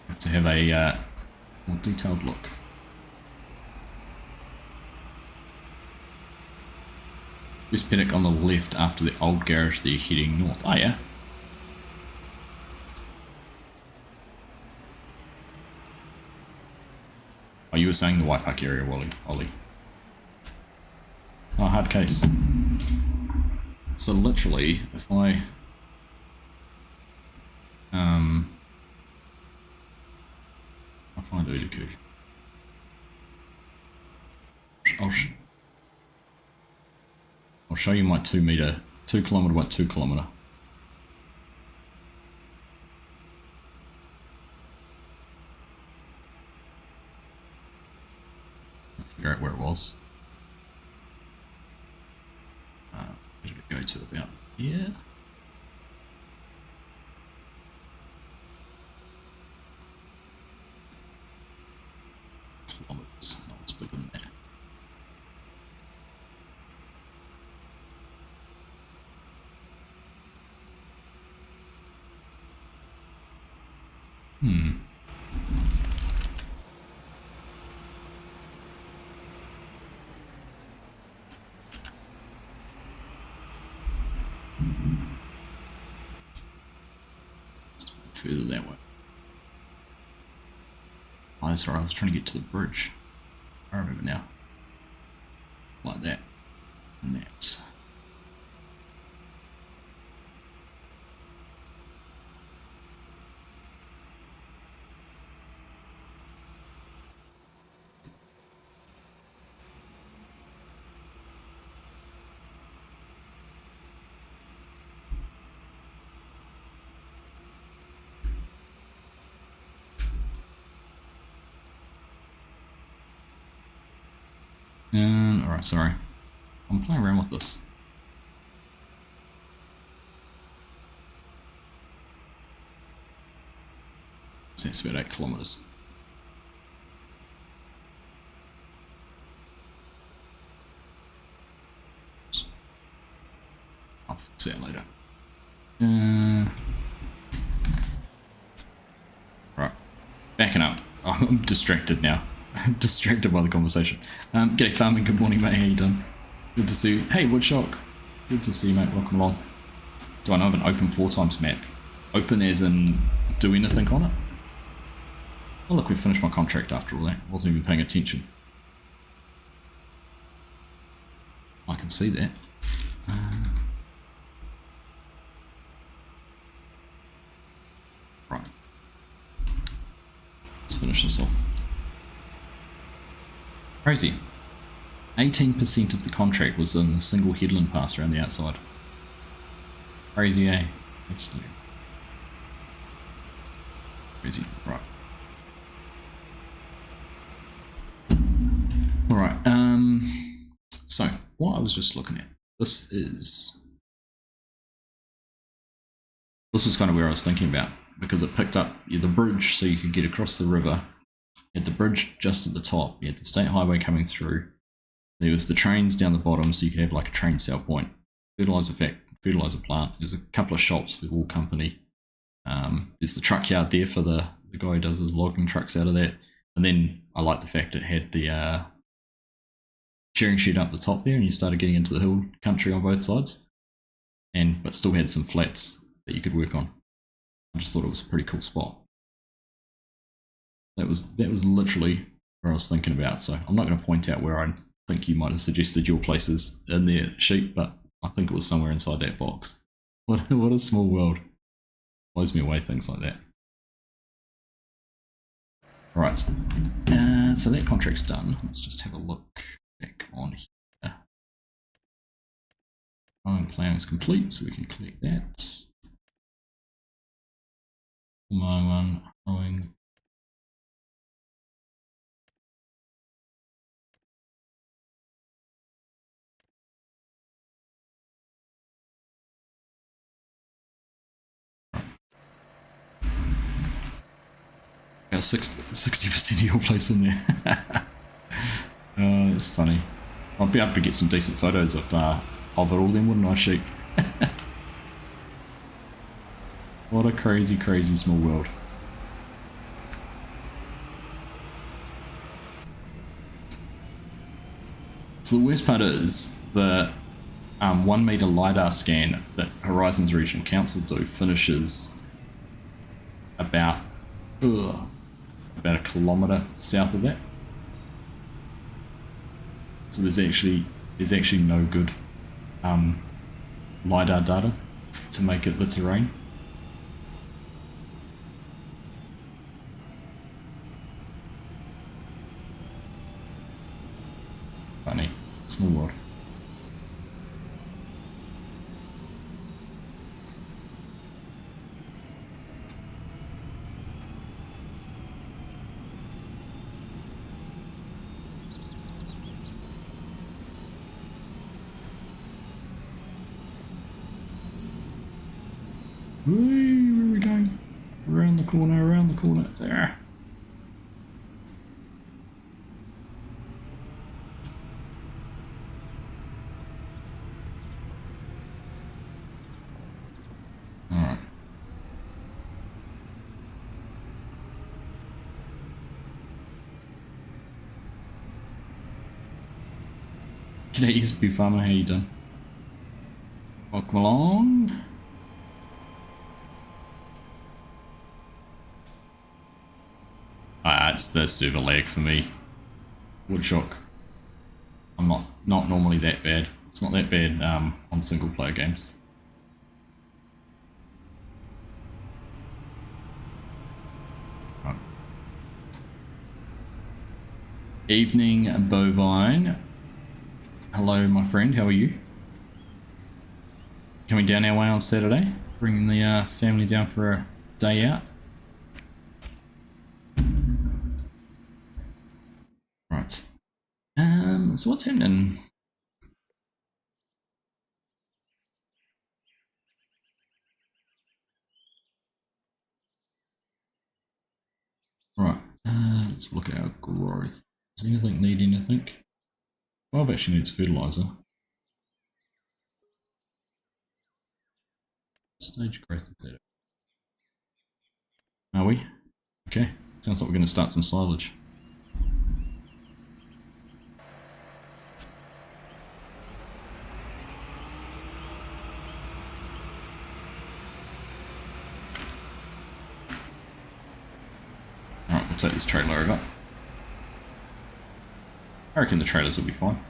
Have to have a more detailed look. West paddock on the left after the old garage there heading north. Oh yeah. Oh, you were saying the White Park area, Ollie. Oh, hard case. So literally, if I I'll find Udaku. I'll show you my 2 kilometer by 2 kilometer. Figure out where it was. Where did it go to about here? Kilometers. No, it's bigger than that. Further that way. Oh, that's right, I was trying to get to the bridge. I remember now. Like that. And that. Alright, sorry. I'm playing around with this. So it's about 8 kilometers. I'll fix that later. Right, backing up. I'm distracted now. I'm distracted by the conversation. G'day farming, good morning mate, how you doing? Good to see you. Hey Woodshock, good to see you mate, welcome along. Do I know of an open 4x map? Open as in do anything on it? Oh look, we finished my contract after all that. Wasn't even paying attention. I can see that. Right. Let's finish this off. Crazy. 18% of the contract was in the single headland pass around the outside. Crazy, eh? Absolutely. Crazy. Right. Alright, so what I was just looking at, this was kind of where I was thinking about, because it picked up the bridge so you could get across the river. You had the bridge just at the top, you had the state highway coming through, there was the trains down the bottom so you could have like a train sale point, fertilizer plant, there's a couple of shops, the wool company, there's the truck yard there for the guy who does his logging trucks out of that, and then I like the fact it had the shearing shed up the top there and you started getting into the hill country on both sides, but still had some flats that you could work on. I just thought it was a pretty cool spot. That was literally where I was thinking about, so I'm not going to point out where I think you might have suggested your places in their sheet, but I think it was somewhere inside that box. What a small world. Blows me away, things like that. Alright, so that contract's done. Let's just have a look back on here. Plowing is complete, so we can collect that. Plowing. Got 60% of your place in there. Oh, that's funny. I'll be able to get some decent photos of it all then, wouldn't I, Sheep? What a crazy, crazy small world. So the worst part is the 1 meter LiDAR scan that Horizons Regional Council do finishes about a kilometre south of that. So there's actually no good LiDAR data to make it the terrain. Funny, small world. Where are we going? Around the corner, there. Alright. G'day ESP Farmer, how you doing? Welcome along. It's the server lag for me. Woodshock. I'm not normally that bad. It's not that bad on single player games. Right. Evening Bovine. Hello my friend, how are you? Coming down our way on Saturday, bringing the family down for a day out. Right. Let's So what's happening? Right, let's look at our growth. Does anything need anything? Well, actually needs fertilizer. Stage growth is that? Are we? Okay, sounds like we're going to start some silage. Alright, we'll take this trailer over. I reckon the trailers will be fine.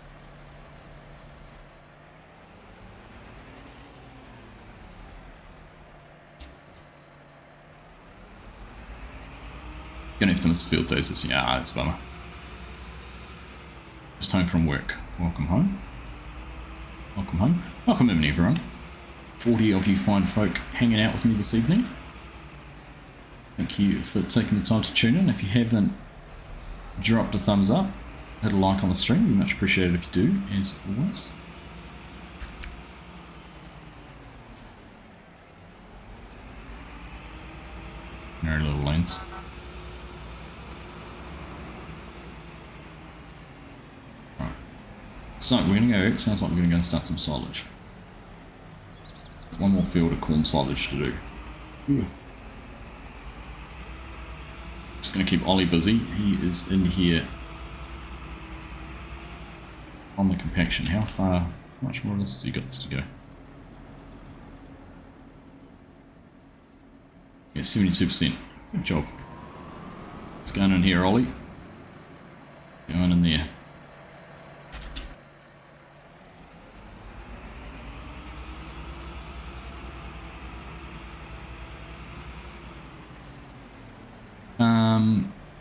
Gonna have to miss field days this year. Ah, that's a bummer. Just home from work. Welcome home. Welcome home. Welcome in, everyone. 40 of you fine folk hanging out with me this evening. Thank you for taking the time to tune in. If you haven't dropped a thumbs up, hit a like on the stream. We'd much appreciate it if you do, as always. Merry little lanes. Right. So we're going to go, sounds like we're going to go and start some silage. One more field of corn silage to do. Ooh. Just going to keep Ollie busy. He is in here on the compaction. How far, how much more of this has he got to go? Yeah, 72%. Good job. What's going in here, Ollie? Going in there.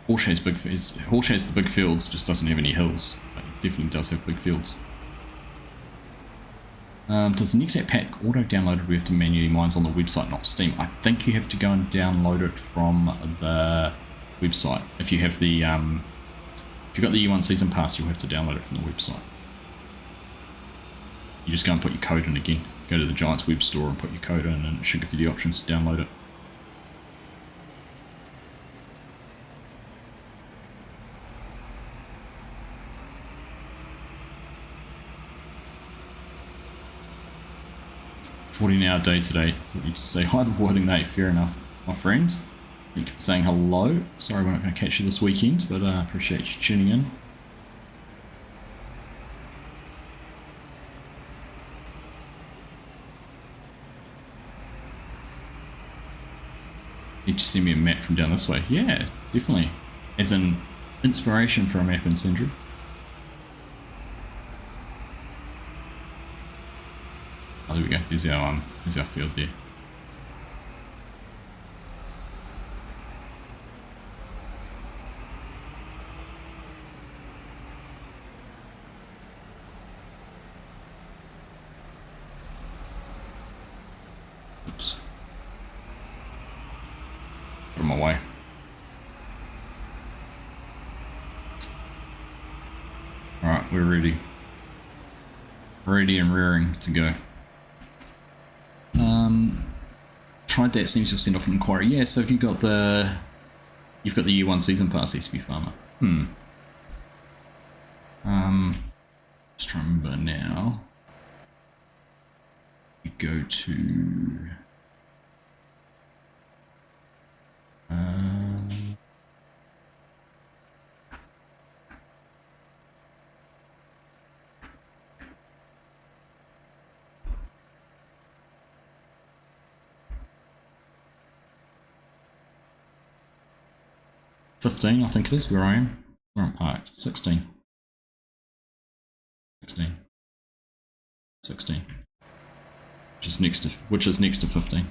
Horse has the big fields, just doesn't have any hills. But it definitely does have big fields. Does the next app pack auto downloaded? We have to manually mines on the website, not Steam. I think you have to go and download it from the website. If you have the if you've got the E1 season pass, you'll have to download it from the website. You just go and put your code in again. Go to the Giants web store and put your code in, and it should give you the options to download it. $14-hour day today. I thought you'd just say hi before hitting that. Fair enough, my friend. Thank you for saying hello. Sorry we're not going to catch you this weekend, but I appreciate you tuning in. Need to send me a map from down this way. Yeah, definitely. As an inspiration for a map in Sindri. Oh, there we go. There's our field there. Oops. Put them away. Alright, we're ready. Ready and rearing to go. Tried that, seems you'll send off an inquiry. Yeah, so if you've got the E1 season pass SB Farmer. Just trying to remember now. You go to 15, I think it is, where I am. Where I'm parked. 16. 16. 16. Which is next to 15.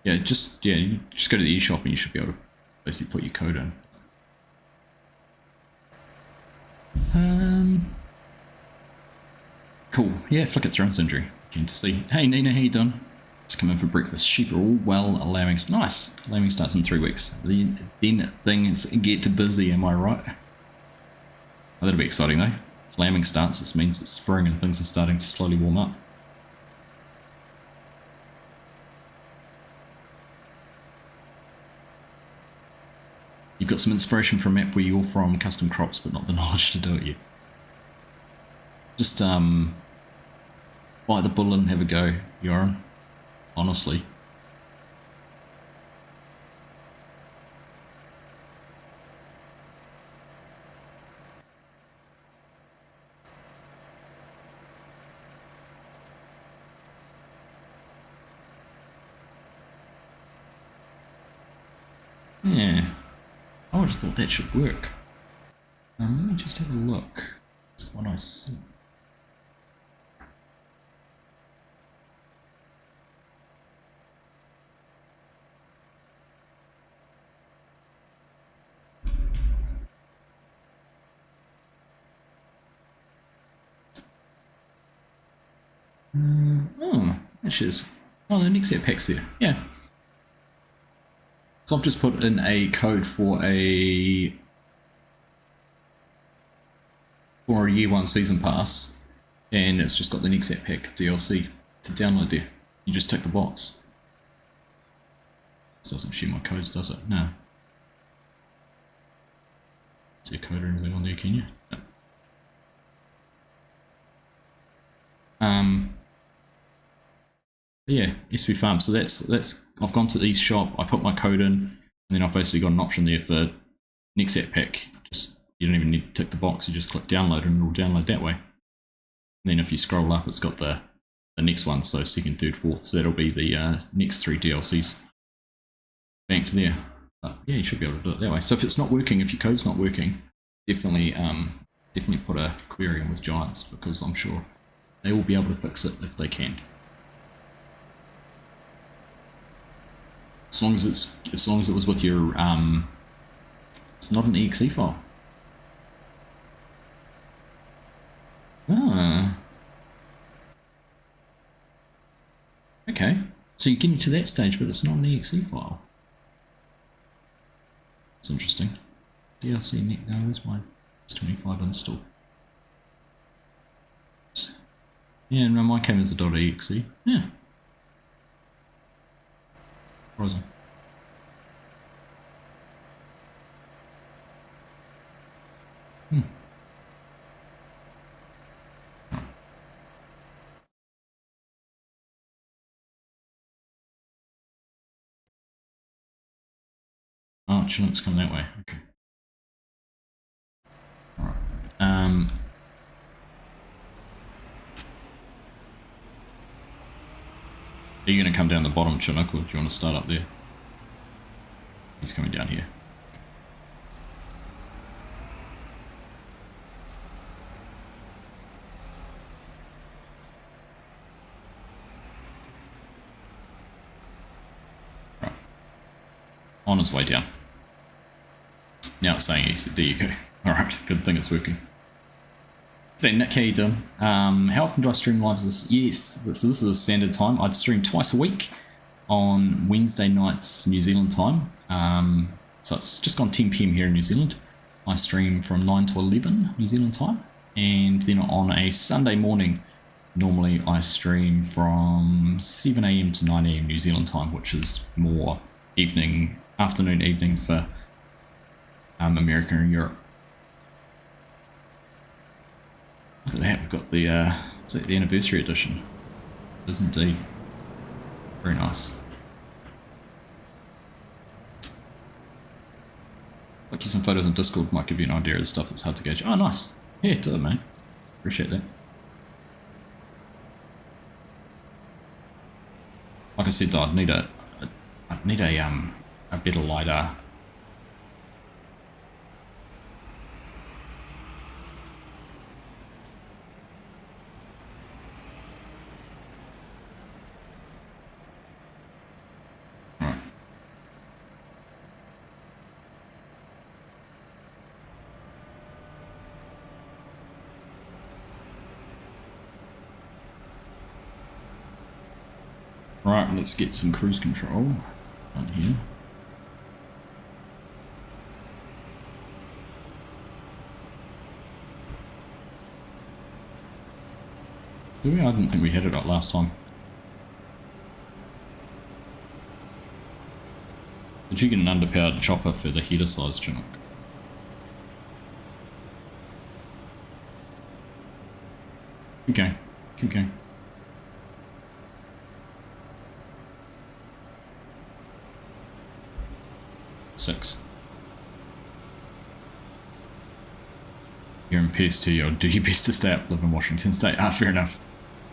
Yeah, you just go to the eShop and you should be able to basically put your code in. Cool. Yeah, flick it through on Sindri. Keen to see. Hey Nina, how you doing? Just come in for breakfast. Sheep are all well. Lambing's nice. Lambing starts in 3 weeks. Then things get busy, am I right? Oh, that'll be exciting though. flamming starts, it means it's spring and things are starting to slowly warm up. You've got some inspiration from a map where you're from, custom crops, but not the knowledge to do it yet. Just bite the bullet and have a go, Yoran. Honestly. Yeah. I would have thought that should work. Let me just have a look. That's what I see. Oh, actually is. Oh, the next set pack's there. Yeah. So I've just put in a code for a year one season pass, and it's just got the next set pack DLC to download there. You just tick the box. This doesn't share my codes, does it? No. Is there a code or anything on there, can you? No. Yeah, SB Farm. So that's I've gone to the East shop, I put my code in, and then I've basically got an option there for next set pack. Just you don't even need to tick the box, you just click download and it'll download that way. And then if you scroll up, it's got the next one, so second, third, fourth, so that'll be the next 3 DLCs banked there. But yeah, you should be able to do it that way. So if it's not working, if your code's not working, definitely put a query in with Giants, because I'm sure they will be able to fix it if they can. As long as it was with your it's not an exe file. Ah. Okay. So you're getting to that stage, but it's not an exe file. It's interesting. DLC net, no, where's mine? It's 25 install. Yeah, no, mine came as a .exe. Yeah. Surprising. Oh, Chinook's coming that way. Okay. Alright. Are you going to come down the bottom, Chinook, or do you want to start up there? He's coming down here. Right. On his way down. Now it's saying easy. There you go. Alright, good thing it's working. G'day Nick, how you doing? How often do I stream live? Yes, this is a standard time. I'd stream twice a week on Wednesday nights New Zealand time. So it's just gone 10 PM here in New Zealand. I stream from 9 to 11 New Zealand time. And then on a Sunday morning, normally I stream from 7 AM to 9 AM New Zealand time, which is more afternoon, evening for America and Europe. Look at that, we've got the anniversary edition. It is indeed. Very nice. Like you some photos on Discord might give you an idea of the stuff that's hard to gauge. Oh, nice. Yeah, do it, mate. Appreciate that. Like I said, though, I'd need a better LiDAR. Right, let's get some cruise control on here. Do we? I didn't think we had it up last time. Did you get an underpowered chopper for the header size, Chinook? Okay, keep going. Six. You're in PS2, or do your best to stay up, live in Washington State. Ah, fair enough.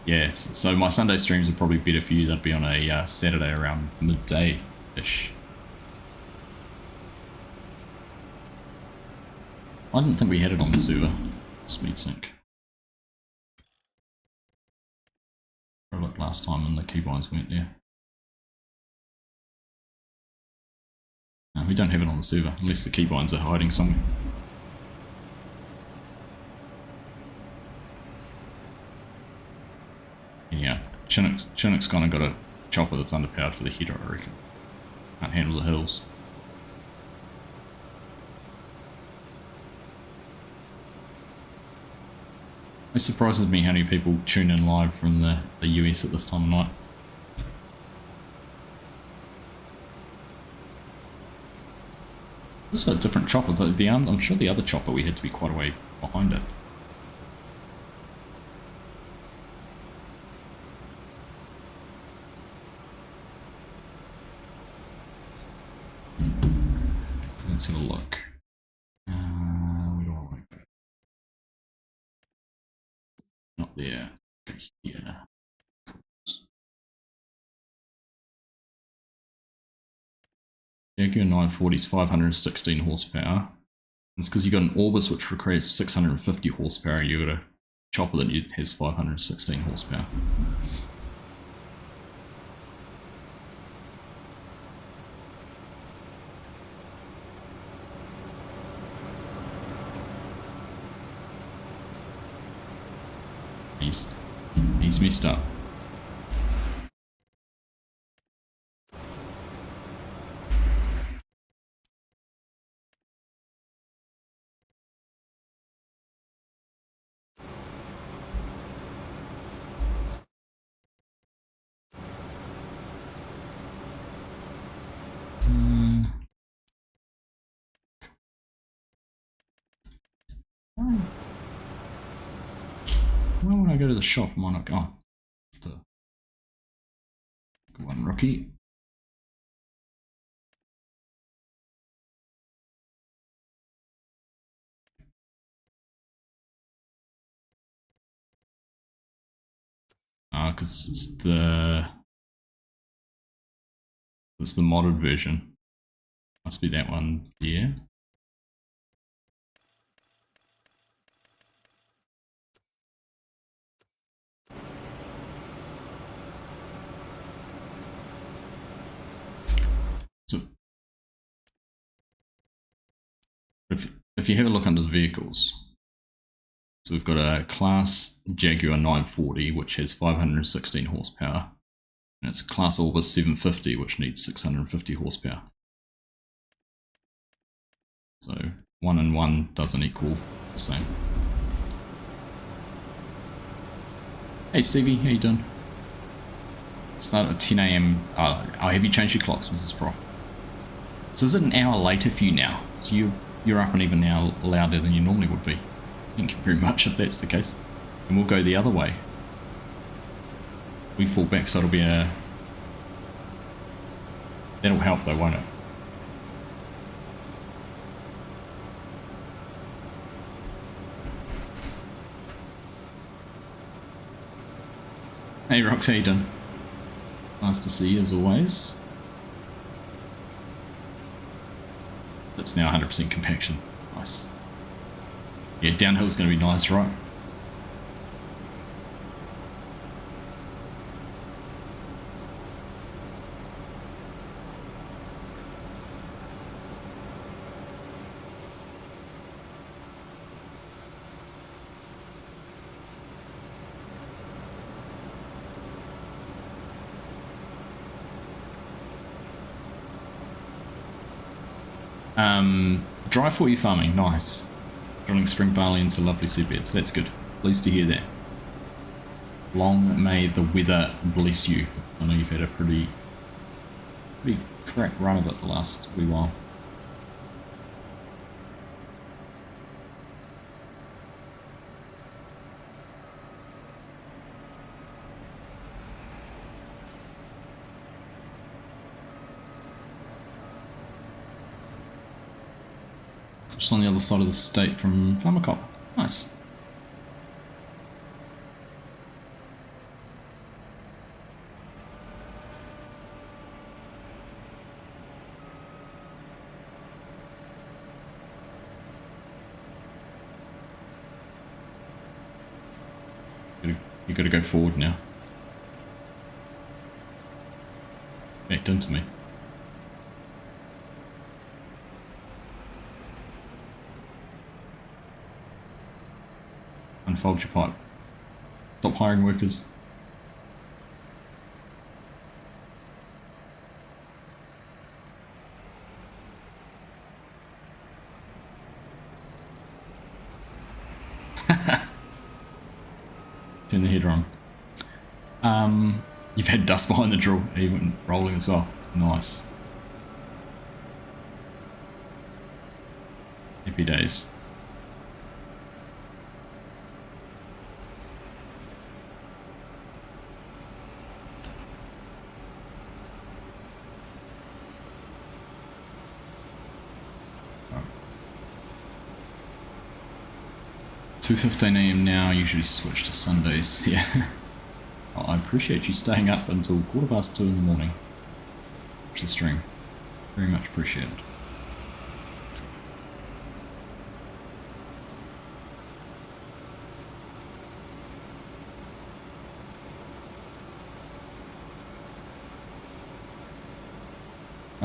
Yeah, so my Sunday streams are probably better for you. That'd be on a Saturday around midday-ish. I didn't think we had it on the server. Speed sync. I looked last time and the keybinds weren't there. No, we don't have it on the server, unless the keybinds are hiding somewhere. Yeah, Chinook's kind of got a chopper that's underpowered for the header, I reckon. Can't handle the hills. It surprises me how many people tune in live from the US at this time of night. This is a different chopper. I'm sure the other chopper we had to be quite a way behind it. Let's have a look. Where do I want to go? Not there. Go here. Jaguar 940 is 516 horsepower. It's because you got an Orbis which requires 650 horsepower. You got a chopper that has 516 horsepower. He's messed up. Why would I go to the shop? Why not go? Oh, good one, rookie. Because it's the modded version. Must be that one. Yeah. So if you have a look under the vehicles, so we've got a class Jaguar 940 which has 516 horsepower, and it's class Orbis 750 which needs 650 horsepower. So 1 and 1 doesn't equal the same. Hey Stevie, how you doing? Start at 10 AM. Oh, have you changed your clocks, Mrs. Prof? So is it an hour later for you now? So you're up and even now louder than you normally would be. Thank you very much if that's the case. And we'll go the other way. We fall back, so it'll be a... That'll help though, won't it? Hey Rox, how you doing? Nice to see you as always. It's now 100% compaction. Nice. Yeah, downhill's going to be nice, right? Dry for you farming, nice. Drilling spring barley into lovely seedbeds, that's good. Pleased to hear that. Long may the weather bless you. I know you've had a pretty crap run of it the last wee while. Just on the other side of the state from Pharmacop. Nice. You got to go forward now. Backed into me. Unfold your pipe. Stop hiring workers. Turn the header on. You've had dust behind the drill, even rolling as well. Nice. Happy days. Oh. 2:15 AM now, usually switch to Sundays. Yeah. Well, I appreciate you staying up until 2:15 in the morning. Watch the stream. Very much appreciated.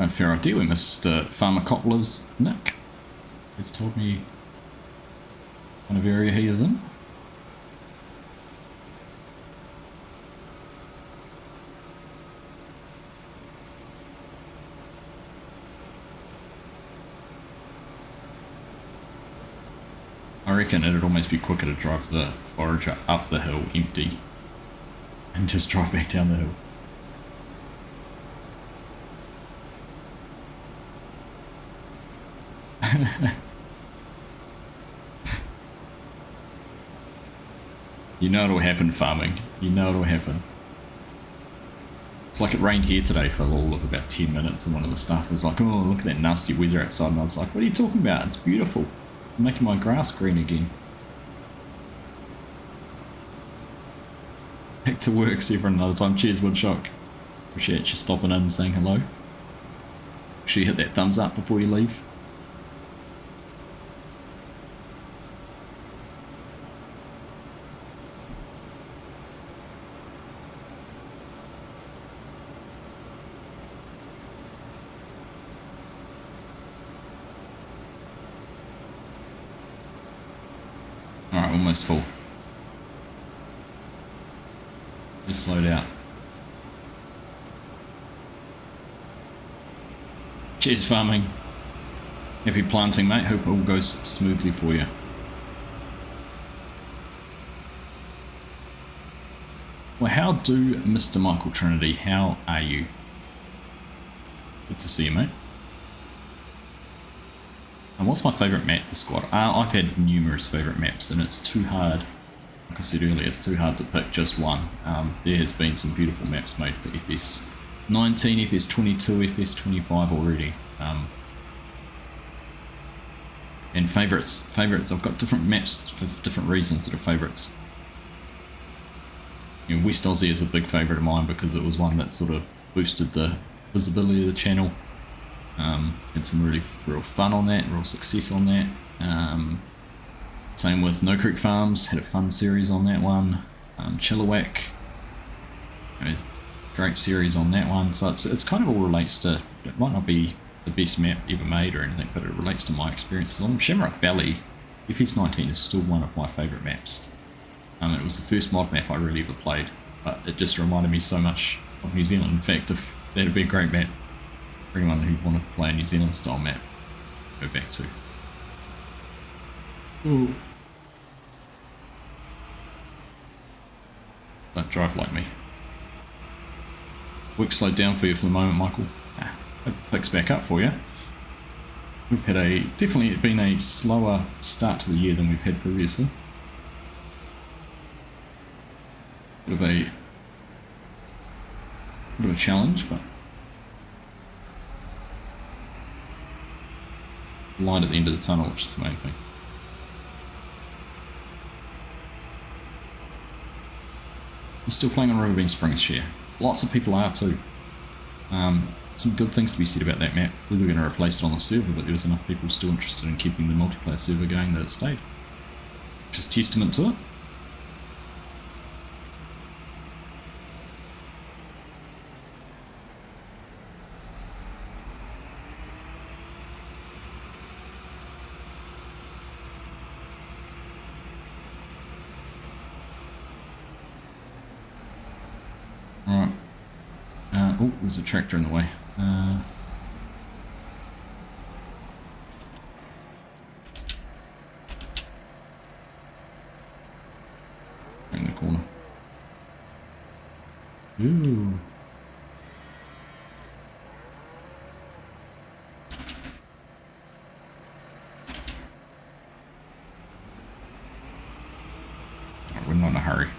Fair idea, we missed Farmer Copler's Nick. He's told me what kind of area he is in. I reckon it'd almost be quicker to drive the forager up the hill empty and just drive back down the hill. You know it'll happen farming. You know it'll happen. It's like it rained here today for all of about 10 minutes and one of the staff was like, oh, look at that nasty weather outside. And I was like, what are you talking about? It's beautiful. I'm making my grass green again. Back to work, see you for another time. Cheers, Woodshock. Appreciate you stopping in and saying hello. Make sure you hit that thumbs up before you leave. Alright, almost full. Just slowed out. Cheers farming. Happy planting, mate. Hope it all goes smoothly for you. Well, how do Mr. Michael Trinity? How are you? Good to see you, mate. And what's my favourite map, the squad? I've had numerous favourite maps, and it's too hard. Like I said earlier, it's too hard to pick just one. There has been some beautiful maps made for FS19, FS22, FS25 already. And favourites. I've got different maps for different reasons that are favourites. You know, West Aussie is a big favourite of mine because it was one that sort of boosted the visibility of the channel. Had some real fun on that, real success on that. Same with No Creek Farms, had a fun series on that one. Chilliwack, great series on that one. So it's kind of all relates to, it might not be the best map ever made or anything, but it relates to my experiences on Shamrock Valley. FS19 is still one of my favourite maps. It was the first mod map I really ever played, but it just reminded me so much of New Zealand. In fact, if that'd be a great map for anyone who wanted to play a New Zealand style map, go back to. Ooh. Don't drive like me. Work slowed down for you for the moment, Michael. Hope it picks back up for you. We've had definitely been a slower start to the year than we've had previously. Bit of a challenge, but light at the end of the tunnel, which is the main thing. We're still playing on Riverbean Springs Share. Lots of people are too. Some good things to be said about that map. We were going to replace it on the server, but there was enough people still interested in keeping the multiplayer server going that it stayed. Which is testament to it. Alright. Oh, there's a tractor in the way. In the corner. Ooh. Right, we're not in a hurry.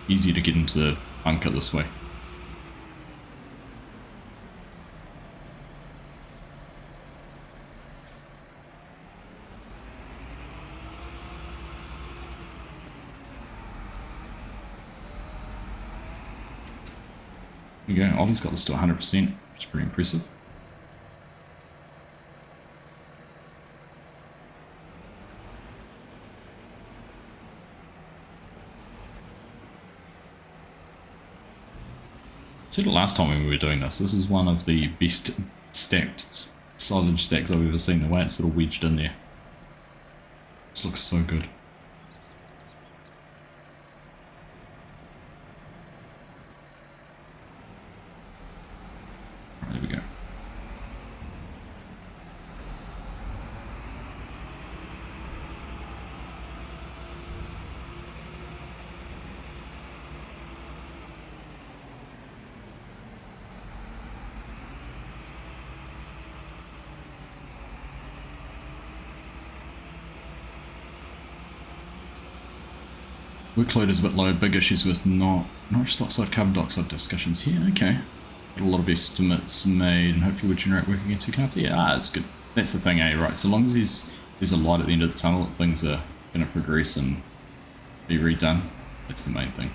Easier to get into the bunker this way. There you go, Ollie's got this to 100%, which is pretty impressive. I said it last time when we were doing this, this is one of the best stacked silage stacks I've ever seen, the way it's sort of wedged in there. This looks so good. Right, there we go. Workload is a bit low, big issues with nitrous oxide, carbon dioxide discussions here. Okay. Got a lot of estimates made and hopefully we'll generate work against you after. Yeah, that's good. That's the thing, eh? Right, so long as there's a light at the end of the tunnel, things are going to progress and be redone. That's the main thing.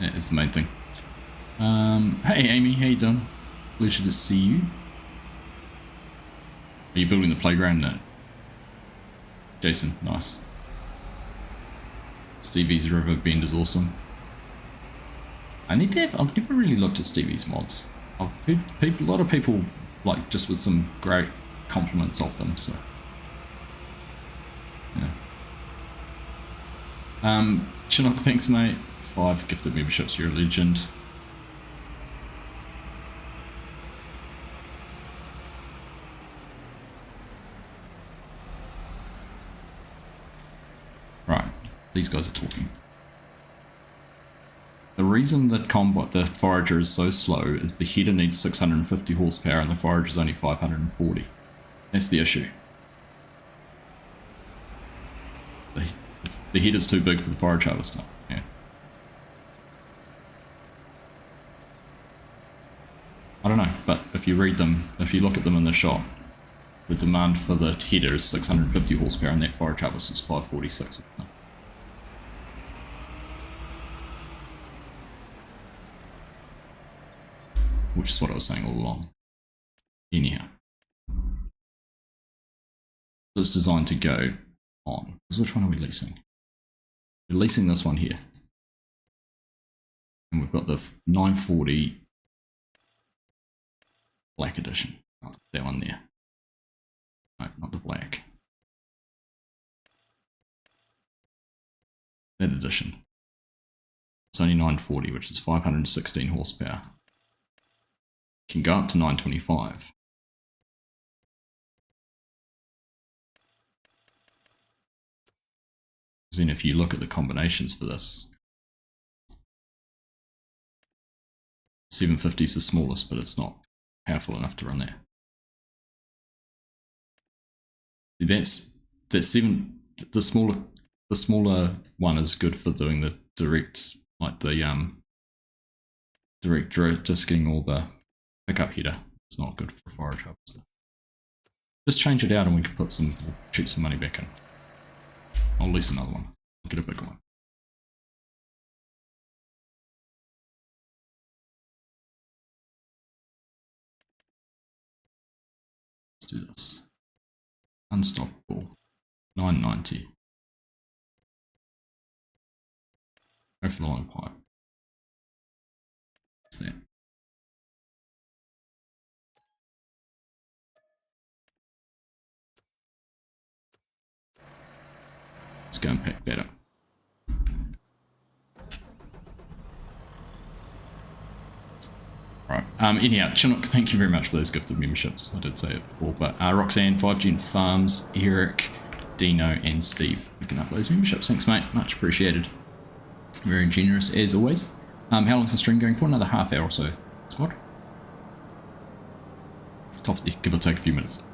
That is the main thing. Hey Amy, how you doing? Pleasure to see you. Are you building the playground? No. Jason, nice. Stevie's River Bend is awesome. I've never really looked at Stevie's mods. I've heard a lot of people like just with some great compliments of them, so yeah. Chinook, thanks mate. 5 gifted memberships, you're a legend. Right, these guys are talking. The reason that the Forager is so slow is the header needs 650 horsepower and the Forager is only 540. That's the issue. The header's too big for the forage harvester. Yeah. I don't know, but if you read them, if you look at them in the shop, the demand for the header is 650 horsepower and that forage harvester is 546. Which is what I was saying all along. Anyhow. It's designed to go on. Because which one are we leasing? We're leasing this one here. And we've got the 940 black edition. Oh, that one there. No, not the black. That edition. It's only 940, which is 516 horsepower. Can go up to 925. Then if you look at the combinations for this, 750 is the smallest, but it's not powerful enough to run that. The smaller one is good for doing the direct, like the direct disking or the pickup header. It's not good for forage hub. So just change it out and we can shoot some money back in. I'll lease another one. Get a bigger one. Let's do this. Unstoppable. 990. Go for the long pipe. What's that? Let's go and pick that up. Right. Anyhow, Chinook, thank you very much for those gifted memberships. I did say it before, but Roxanne, 5Gen Farms, Eric, Dino, and Steve picking up those memberships. Thanks, mate. Much appreciated. Very generous as always. How long's the stream going for? Another half hour or so. Squad. Top of the, give or take a few minutes.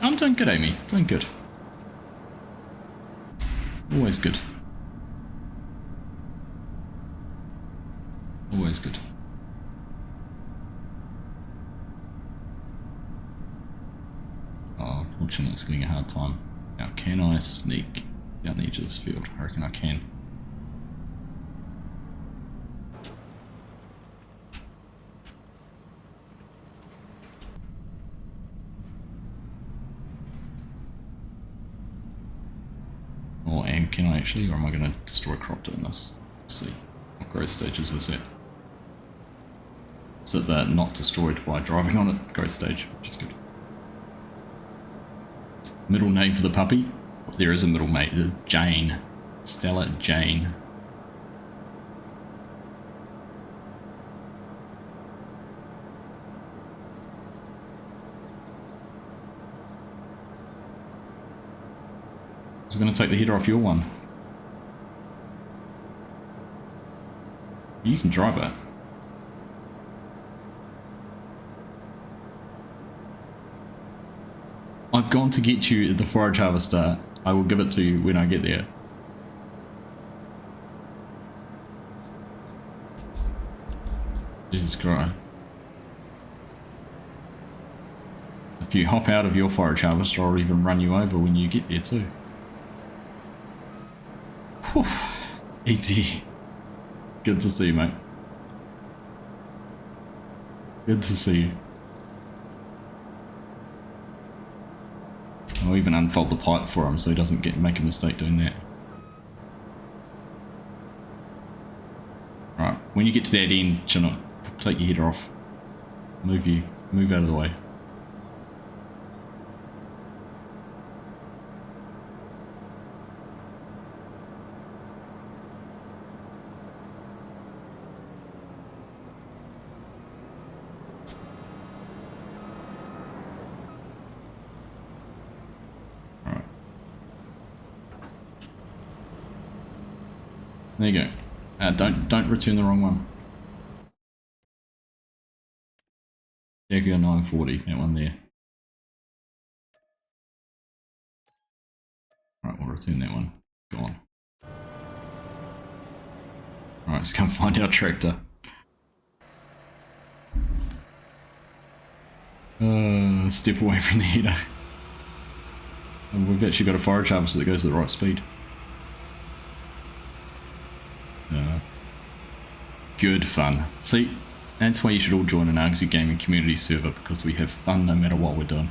I'm doing good, Amy. Doing good. Always good. Always good. Oh, fortunately it's getting a hard time. Now, can I sneak down the edge of this field? I reckon I can. Or can I actually, or am I going to destroy crop doing this? Let's see. What growth stage is this at? Is it the not destroyed by driving on it growth stage, which is good. Middle name for the puppy? There is a middle mate. It's Jane. Stella Jane. So we're going to take the header off your one. You can drive it. I've gone to get you the forage harvester. I will give it to you when I get there. Jesus Christ. If you hop out of your forage harvester, I'll even run you over when you get there too. Whew. E.T. Good to see you, mate. Good to see you. I'll even unfold the pipe for him so he doesn't make a mistake doing that. Right, when you get to that end, Chinook, take your header off. Move out of the way. There you go. Don't return the wrong one. There you go, 940, that one there. Alright, we'll return that one. Gone. Alright, let's come find our tractor. Step away from the header. And we've actually got a forage harvester that goes at the right speed. Good fun. See, that's why you should all join an Argsy Gaming community server, because we have fun no matter what we're doing.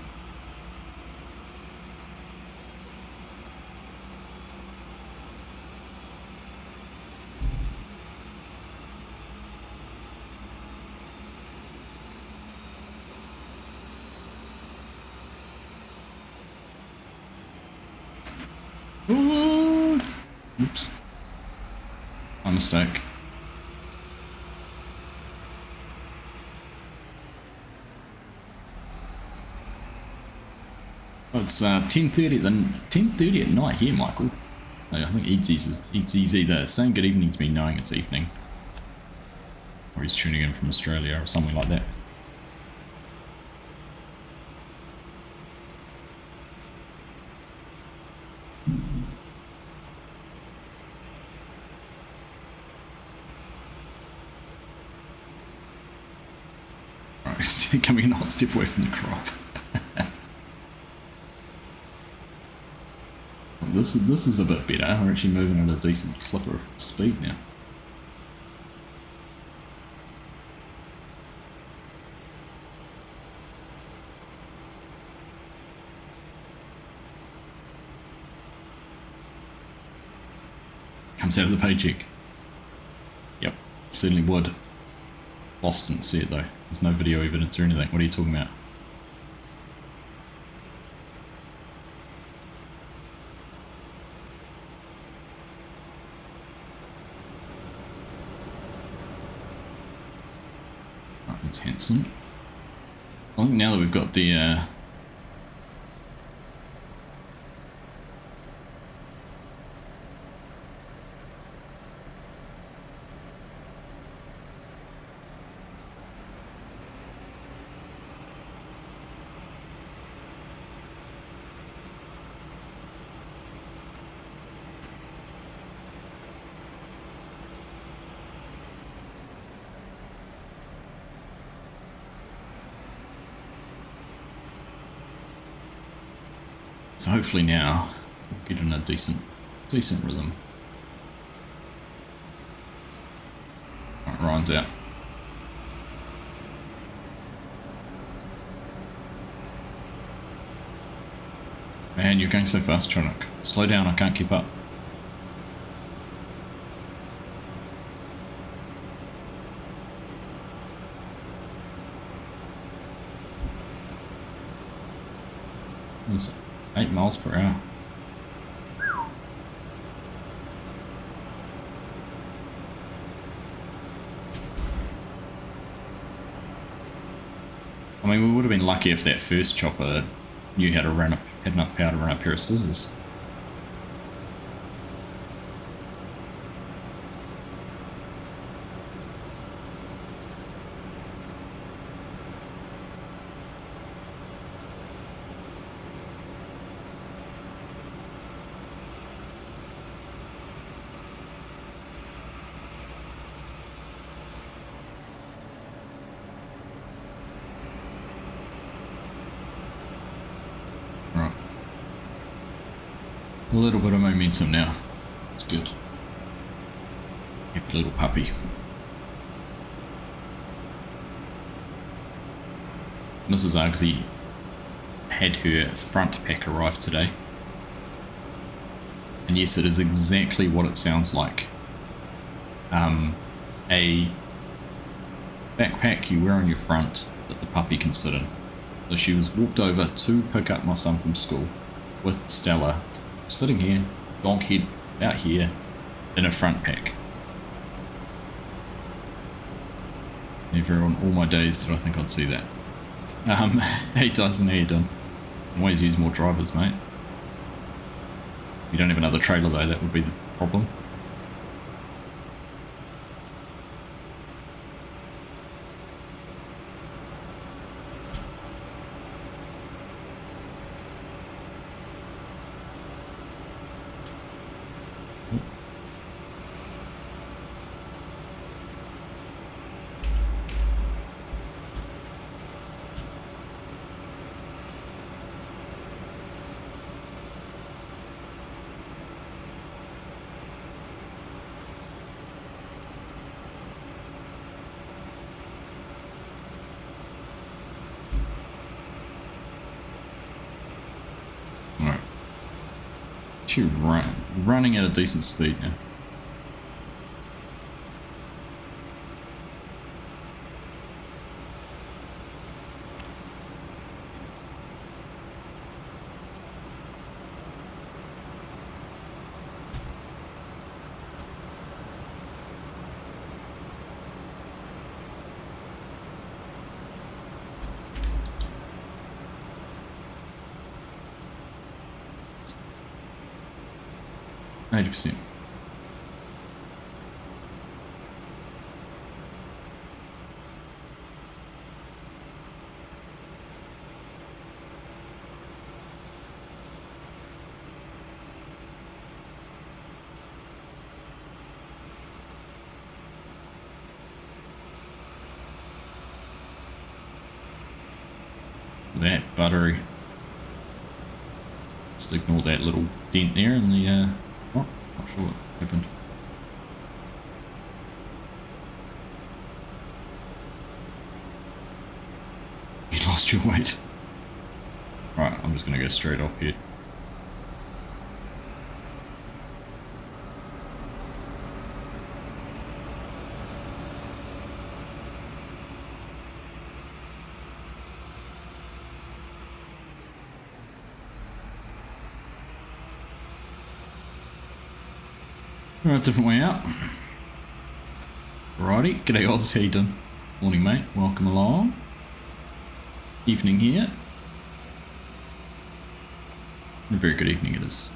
Oh! Oops. My mistake. Oh, it's 10:30. Then 10:30 at night here, Michael. I think Eadsy's either saying good evening to me, knowing it's evening, or he's tuning in from Australia or something like that. Alright, coming a hot step away from the crop. This is a bit better. We're actually moving at a decent clip of speed now. Comes out of the paycheck. Yep, certainly would. Lost didn't see it though. There's no video evidence or anything. What are you talking about? Right, that's Hanson. I think now that we've got the so hopefully now we'll get in a decent rhythm. Alright, Ryan's out. Man, you're going so fast, Tronic. Slow down, I can't keep up. It's 8 miles per hour. I mean, we would have been lucky if that first chopper knew how to had enough power to run a pair of scissors. A little bit of momentum now. It's good. Yep, little puppy. Mrs. Uggsy had her front pack arrive today. And yes, it is exactly what it sounds like. A backpack you wear on your front that the puppy can sit in. So she was walked over to pick up my son from school with Stella sitting here, dog head out here, in a front pack. Never on all my days did I think I'd see that. Hey Tyson, how you doing? Always use more drivers, mate. You don't have another trailer though, that would be the problem. Running at a decent speed now. 80%. That buttery. Just ignore that little dent there in the oh, not sure what happened. You lost your weight. Right, I'm just gonna go straight off here. Alright, different way out. Righty, g'day Oz, how you doing? Morning mate, welcome along. Evening here. A very good evening it is.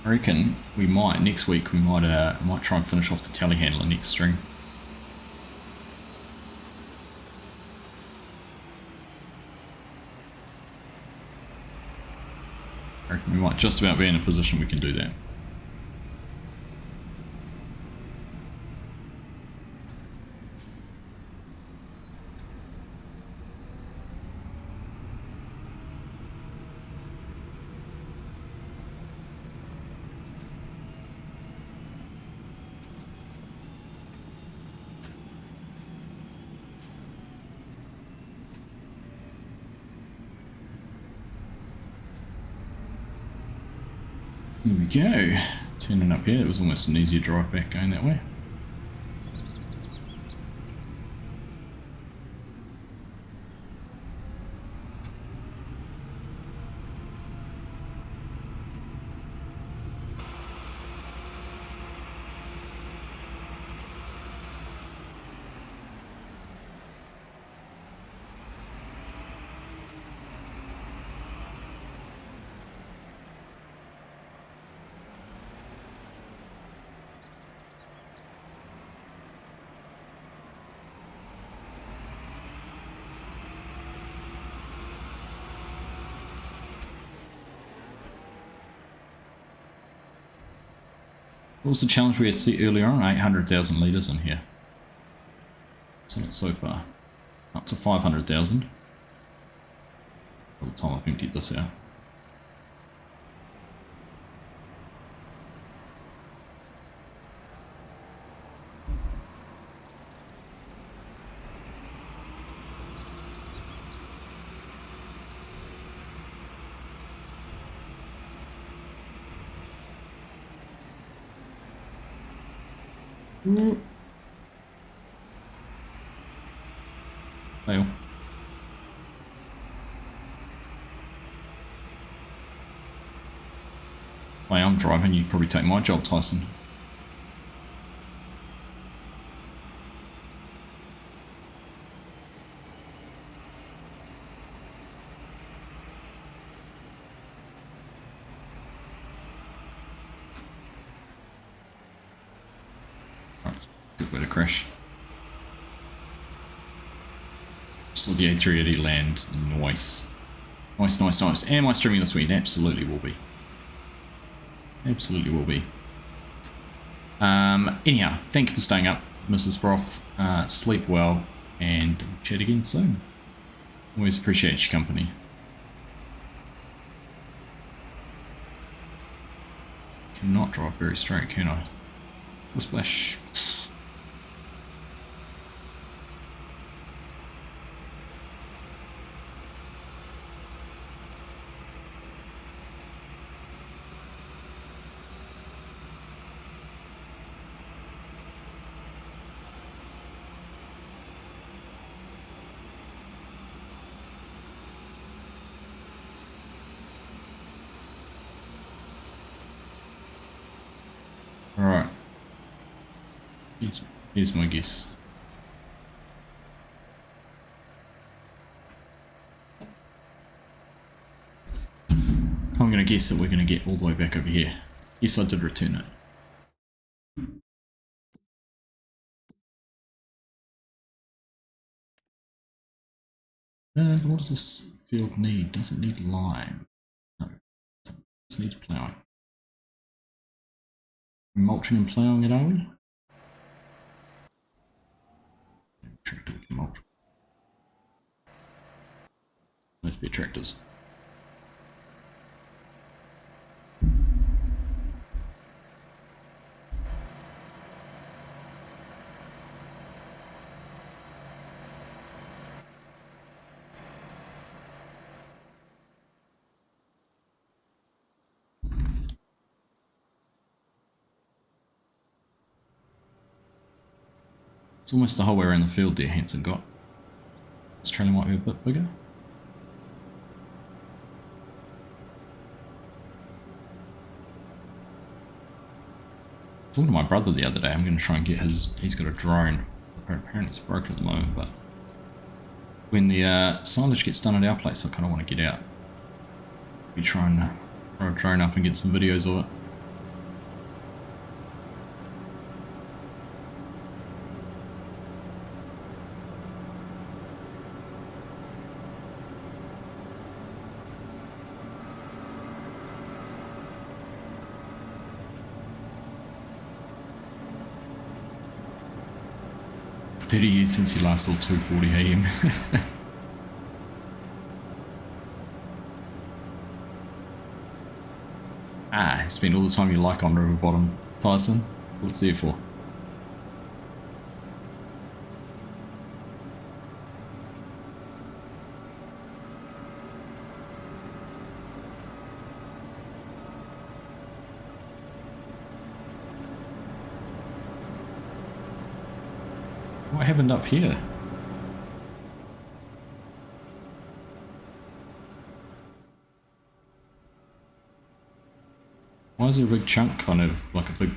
I reckon we might, next week we might try and finish off the telehandler next stream. I reckon we might just about be in a position we can do that. Here we go. Turning up here, it was almost an easier drive back going that way. What was the challenge we had set earlier on? 800,000 litres in here. What's in it so far? Up to 500,000. By the time I've emptied this out. Fail. Way I'm driving, you'd probably take my job, Tyson. Good way to crash. Still the A380 land. Nice. Nice, nice, nice. Am I streaming this week? Absolutely will be. Absolutely will be. Anyhow, thank you for staying up, Mrs. Broth. Sleep well, and we'll chat again soon. Always appreciate your company. Cannot drive very straight, can I? Splash. Alright. Here's my guess. I'm going to guess that we're going to get all the way back over here. Yes, I did return it. And what does this field need? Does it need lime? No, it just needs ploughing. Mulching and ploughing it, are we? Tractor can mulch. Must be tractors. It's almost the whole way around the field there, Hanson got. This trailer might be a bit bigger. Talking to my brother the other day, I'm going to try and get his. He's got a drone. Apparently it's broken at the moment, but when the silage gets done at our place, I kind of want to get out. Be trying to throw a drone up and get some videos of it. "30 years since you last saw 2:40 AM. Spend all the time you like on river bottom, Tyson. What's there for? What happened up here? Why is there a big chunk, kind of like a big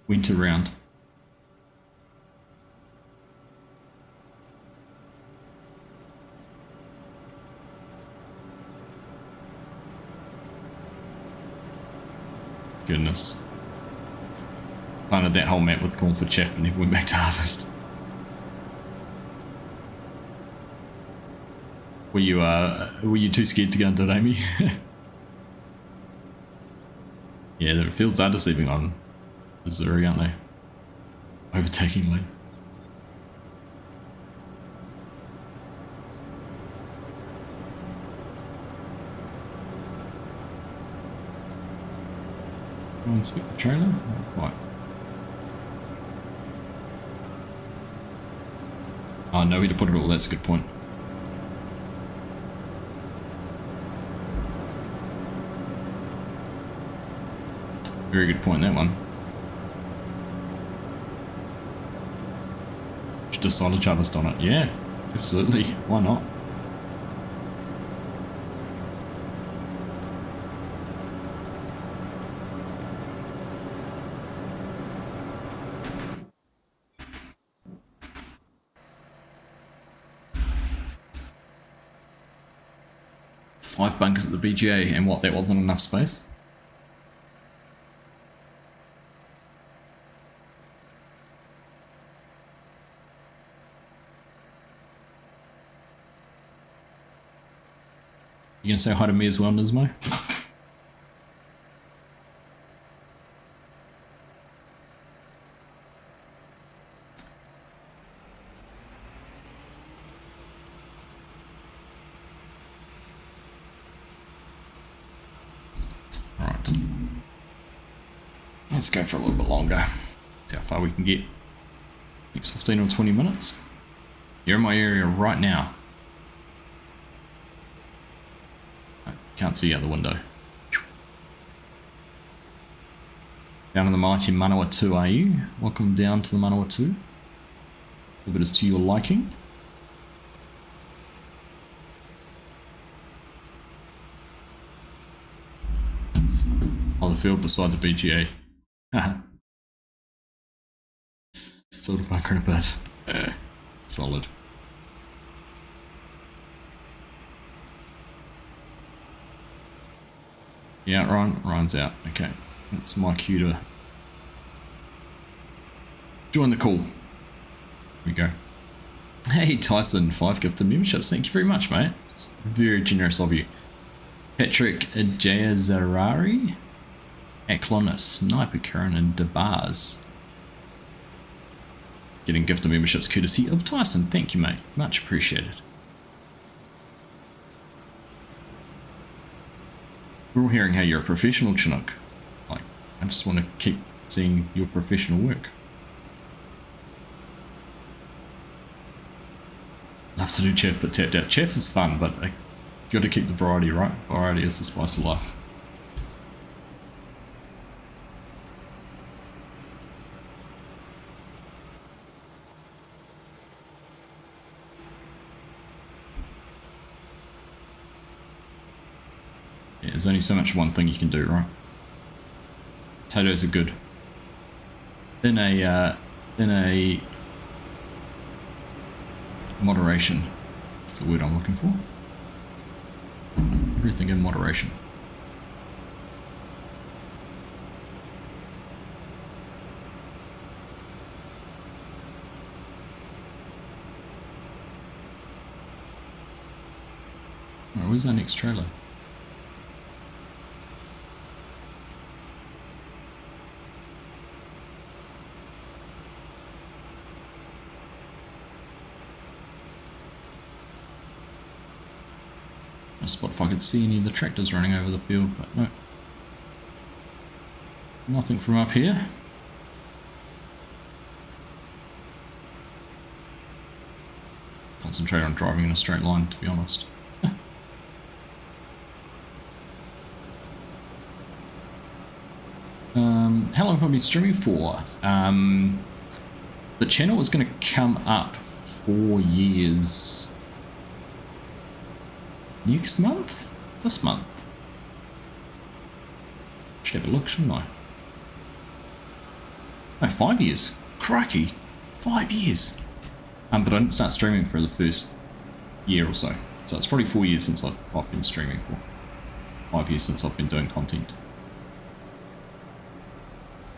winter round? Goodness. Planted that whole map with corn for chaff and never went back to harvest. Were you too scared to go into it, Amy? Yeah, the fields are deceiving on Missouri, aren't they? Overtaking Lee. Can I inspect the trailer? Not quite. Oh, nowhere to put it all, that's a good point. Very good point, that one. Just a silage harvest on it. Yeah, absolutely. Why not? Five bunkers at the BGA, and what, that wasn't enough space? You gonna say hi to me as well, Nismo? Alright. Let's go for a little bit longer. See how far we can get. Next 15 or 20 minutes. You're in my area right now. Can't see out the window. Down in the mighty Manawatu, are you? Welcome down to the Manawatu. If it is to your liking. Oh, the field beside the BGA. Haha. Thought a bunker in a bit. Solid. Yeah, Ryan's out. Okay, that's my cue to join the call. Here we go. Hey Tyson, 5 gifted memberships. Thank you very much, mate. It's very generous of you. Patrick Jayazarari, Aklon, Sniper Karen, and DeBars. Getting gifted memberships courtesy of Tyson. Thank you, mate. Much appreciated. We're all hearing how you're a professional, Chinook. Like, I just want to keep seeing your professional work. Love to do chef, but tapped out. Chef is fun, but you got to keep the variety, right? Variety is the spice of life. Yeah, there's only so much one thing you can do, right? Potatoes are good. In a moderation. That's the word I'm looking for. Everything in moderation. Alright, where's our next trailer? Spot if I could see any of the tractors running over the field, but no. Nothing from up here. Concentrate on driving in a straight line, to be honest. How long have I been streaming for? The channel was going to come up 4 years next month? This month? Should have a look, shouldn't I? No, 5 years. Crikey. 5 years. But I didn't start streaming for the first year or so. So it's probably 4 years since I've been streaming for. 5 years since I've been doing content.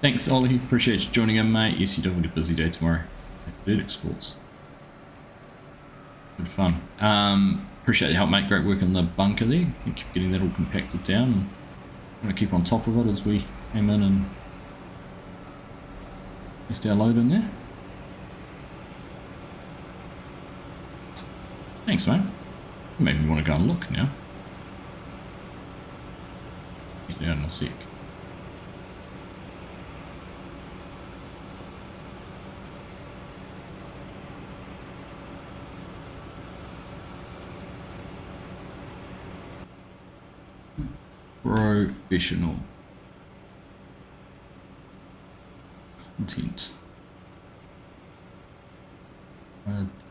Thanks, Ollie. Appreciate you joining in, mate. Yes, you're doing a busy day tomorrow. At exports. Good fun. Appreciate your help, mate. Great work on the bunker there. Thank you for getting that all compacted down. And I'm going to keep on top of it as we came in and left our load in there. Thanks, mate. Maybe you want to go and look now. Get down in a sec. Professional content.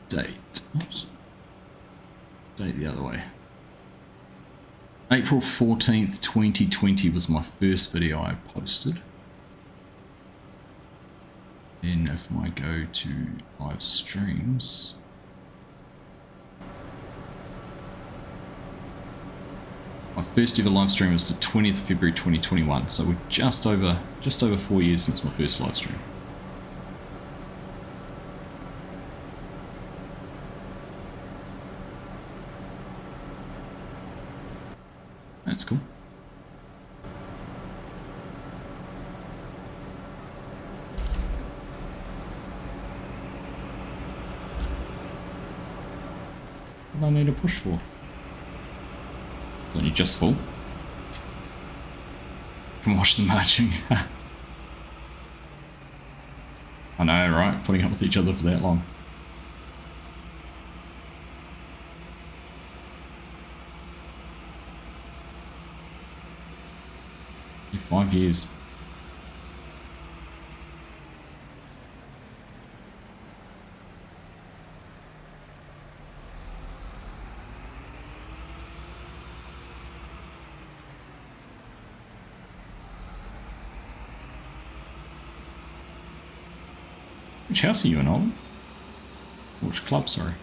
Date. Oops. Date the other way. April 14th, 2020 was my first video I posted. Then if I go to live streams, my first ever live stream was the 20th of February 2021, so we're just over 4 years since my first live stream. That's cool. What do I need a push for? Only just full. Can watch the marching. I know, right? Putting up with each other for that long. Yeah, 5 years. Which house are you in, Ollie? Which club, sorry.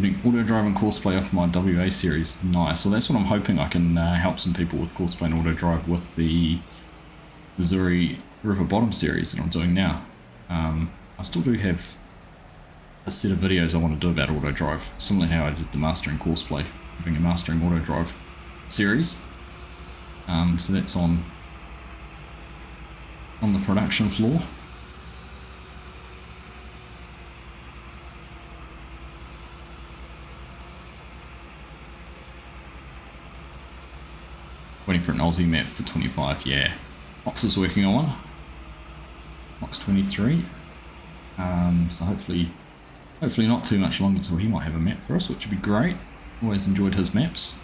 Doing auto drive and course play off my WA series. Nice. Well, that's what I'm hoping I can help some people with course play and auto drive with the Missouri River Bottom series that I'm doing now. I still do have a set of videos I want to do about auto drive, similar to how I did the mastering course play, having a mastering auto drive series. So that's on the production floor. Waiting for an Aussie map for 25, yeah. Ox is working on one. Ox 23. So hopefully not too much longer until he might have a map for us, which would be great. Always enjoyed his maps.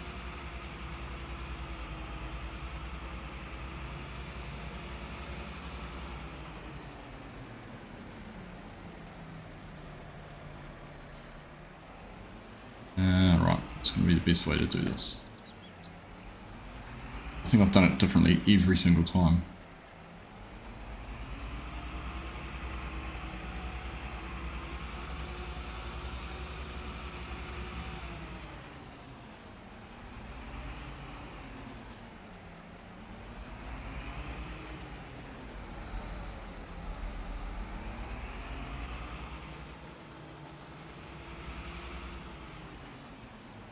Right, it's going to be the best way to do this. I think I've done it differently every single time.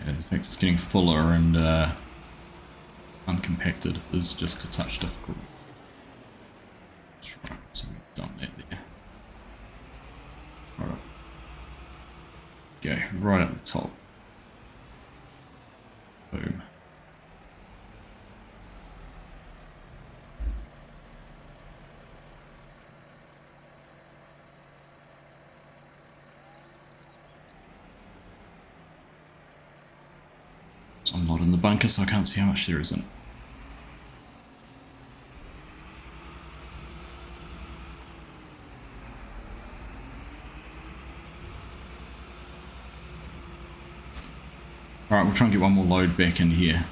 Yeah, the fact it's getting fuller and uncompacted is just a touch difficult. That's right, so we've done that there. Right up. Go right at the top. Boom. So I'm not in the bunker, so I can't see how much there is in it. Alright, we'll try and get one more load back in here.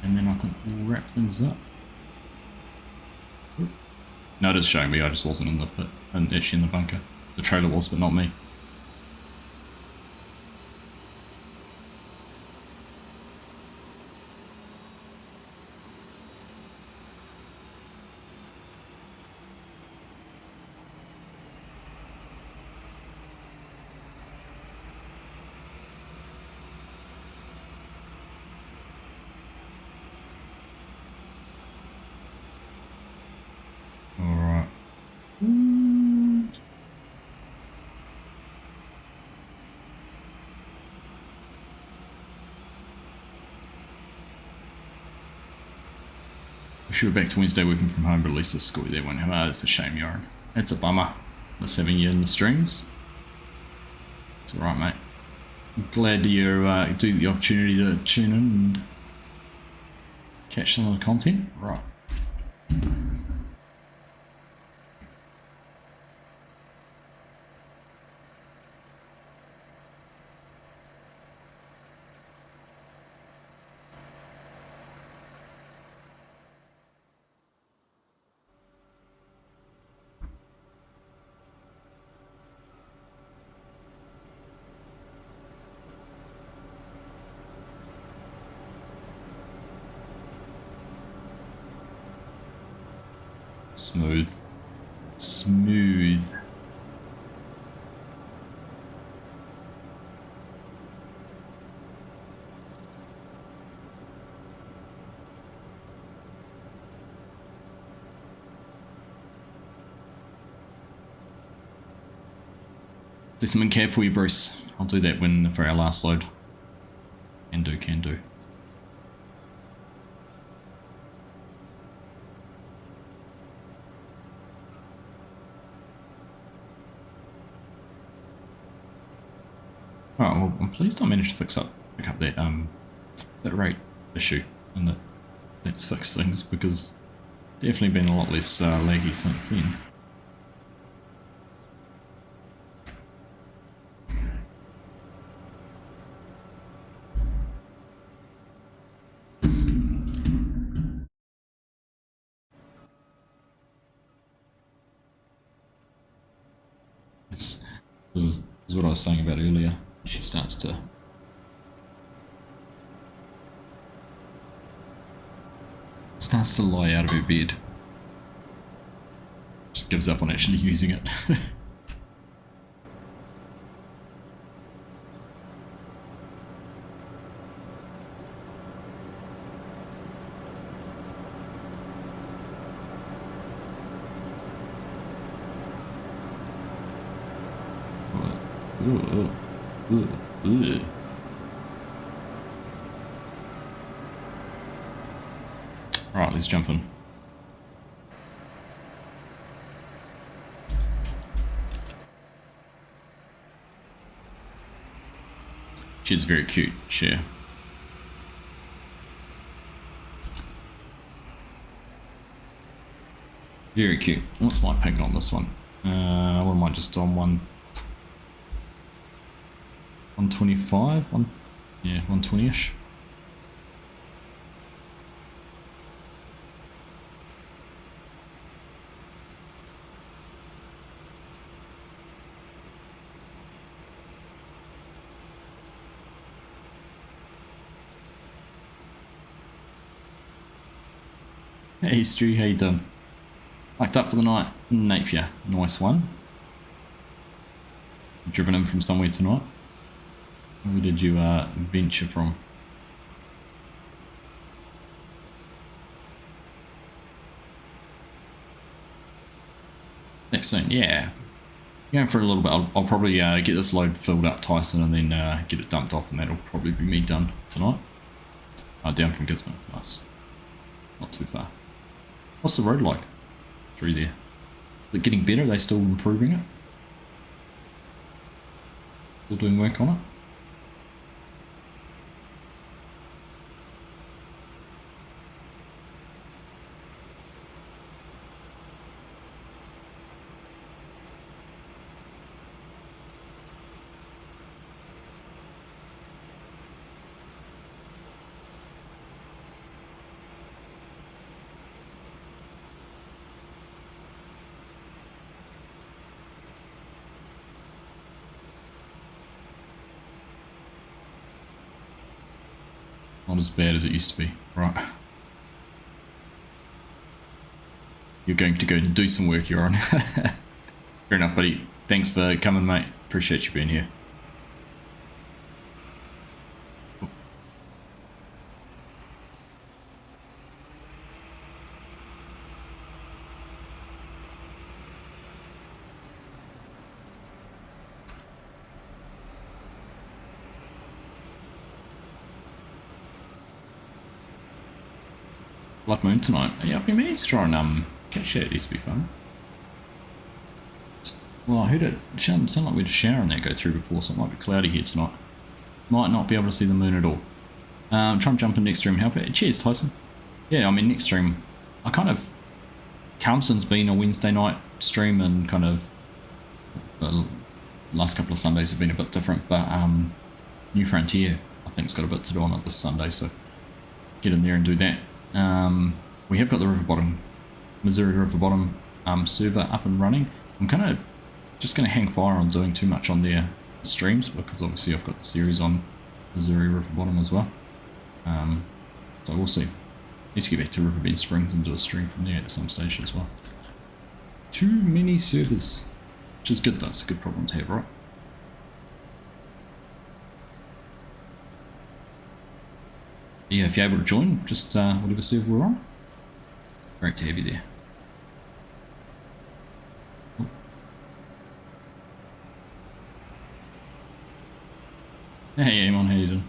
And then I think we'll wrap things up. No, it is showing me, I just wasn't in the pit, and actually in the bunker. The trailer was, but not me. Alright. Wish we were back to Wednesday working from home, but at least the school there won't have. It's a shame, Yoran. That's a bummer. Miss having you in the streams. It's alright, mate. I'm glad you do the opportunity to tune in and catch some of the content. Right. Smooth. Smooth. Do some in-cab for you, Bruce. I'll do that for our last load. Can do, can do. Alright, well, I'm pleased I managed to pick up that rate issue, and that's fixed things, because definitely been a lot less laggy since then. This is what I was saying about earlier. She starts to lie out of her bed. Just gives up on actually using it. Right, let's jump in. She's very cute, Cher. Very cute. What's my ping on this one? What am I just on? 125? Yeah, 120-ish. Hey Stu, how you doing? Packed up for the night? Napier, nice one. Driven in from somewhere tonight? Where did you venture from? Excellent, yeah. Going for a little bit. I'll probably get this load filled up, Tyson, and then get it dumped off, and that'll probably be me done tonight. Down from Gisborne, nice. Not too far. What's the road like through there? Is it getting better? Are they still improving it? Still doing work on it? Not as bad as it used to be. Right. You're going to go and do some work, you're on. Fair enough, buddy. Thanks for coming, mate. Appreciate you being here. Blood Moon tonight. Yeah, I've been meaning to try and catch that. It used to be fun. Well, I heard it sound like we had a shower and that go through before, so it might be cloudy here tonight. Might not be able to see the moon at all. Try and jump in next stream. Help it. Cheers, Tyson. Yeah, I mean next stream. I kind of Calmsden's been a Wednesday night stream, and kind of the last couple of Sundays have been a bit different, but New Frontier I think it's got a bit to do on it this Sunday, so get in there and do that. We have got the Missouri River Bottom server up and running. I'm kind of just going to hang fire on doing too much on their streams, because obviously I've got the series on Missouri River Bottom as well. So we'll see. Need to get back to Riverbend Springs and do a stream from there at some stage as well. Too many servers, which is good though. It's a good problem to have, right? Yeah, if you're able to join, just whatever server we're on. Great to have you there. Hey, Amon, how you doing?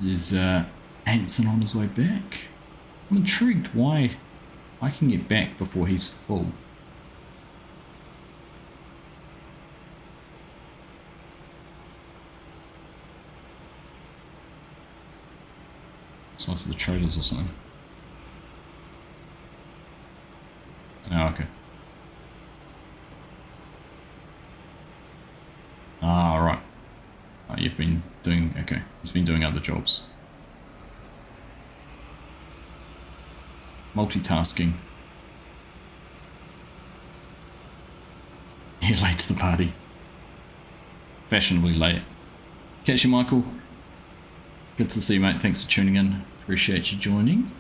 There's Anson on his way back. I'm intrigued why I can get back before he's full. Size of the trailers or something. Oh, okay. Ah, right. Oh, you've been doing, okay. He's been doing other jobs. Multitasking. you're late to the party. Fashionably late. Catch you, Michael. Good to see you, mate. Thanks for tuning in. Appreciate you joining.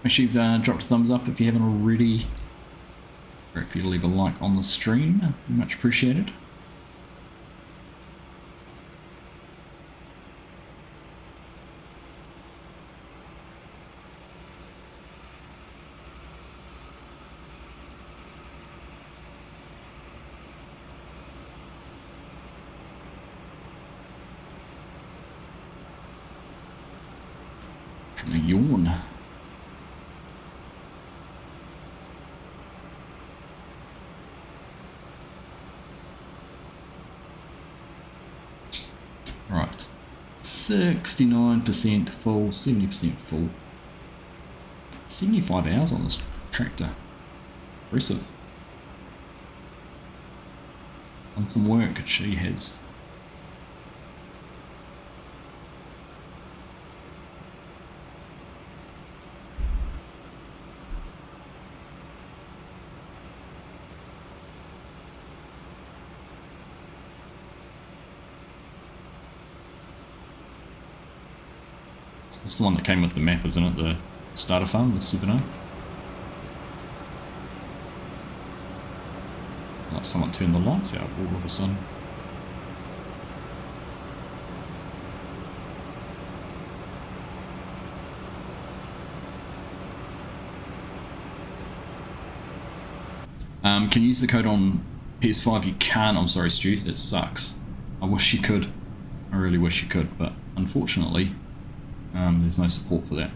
Make sure you've dropped a thumbs up if you haven't already. Great for you to leave a like on the stream. Much appreciated. Trying to yawn. Right, 69% full, 70% full. 75 hours on this tractor. Impressive. Done some work, she has. It's the one that came with the map, isn't it? The starter farm, the 7.0. Like someone turned the lights out all of a sudden. Can you use the code on PS5? You can. I'm sorry, Stu. It sucks. I wish you could. I really wish you could, but unfortunately, there's no support for that.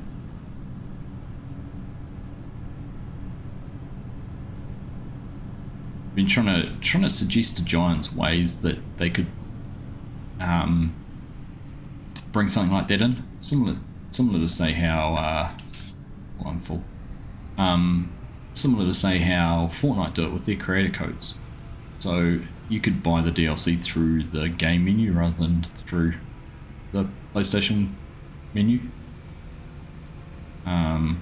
I've been trying to suggest to Giants ways that they could bring something like that in, similar to say how I'm full. Similar to say how Fortnite do it with their creator codes. So you could buy the DLC through the game menu rather than through the PlayStation menu. And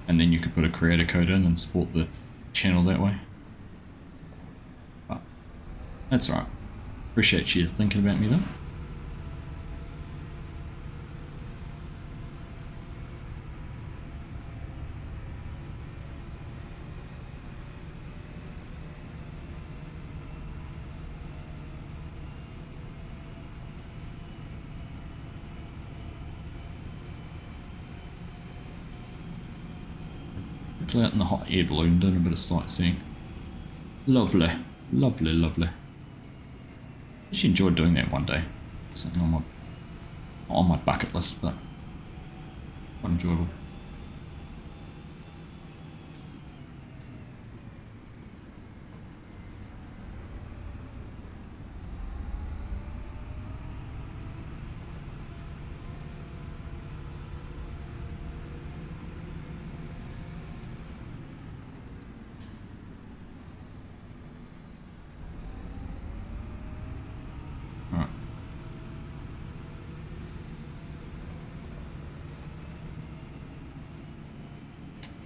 then you could put a creator code in and support the channel that way. But that's alright. Appreciate you thinking about me though. Out in the hot air balloon, doing a bit of sightseeing. Lovely, lovely, lovely. Actually enjoyed doing that one day. Something on my bucket list, but quite enjoyable.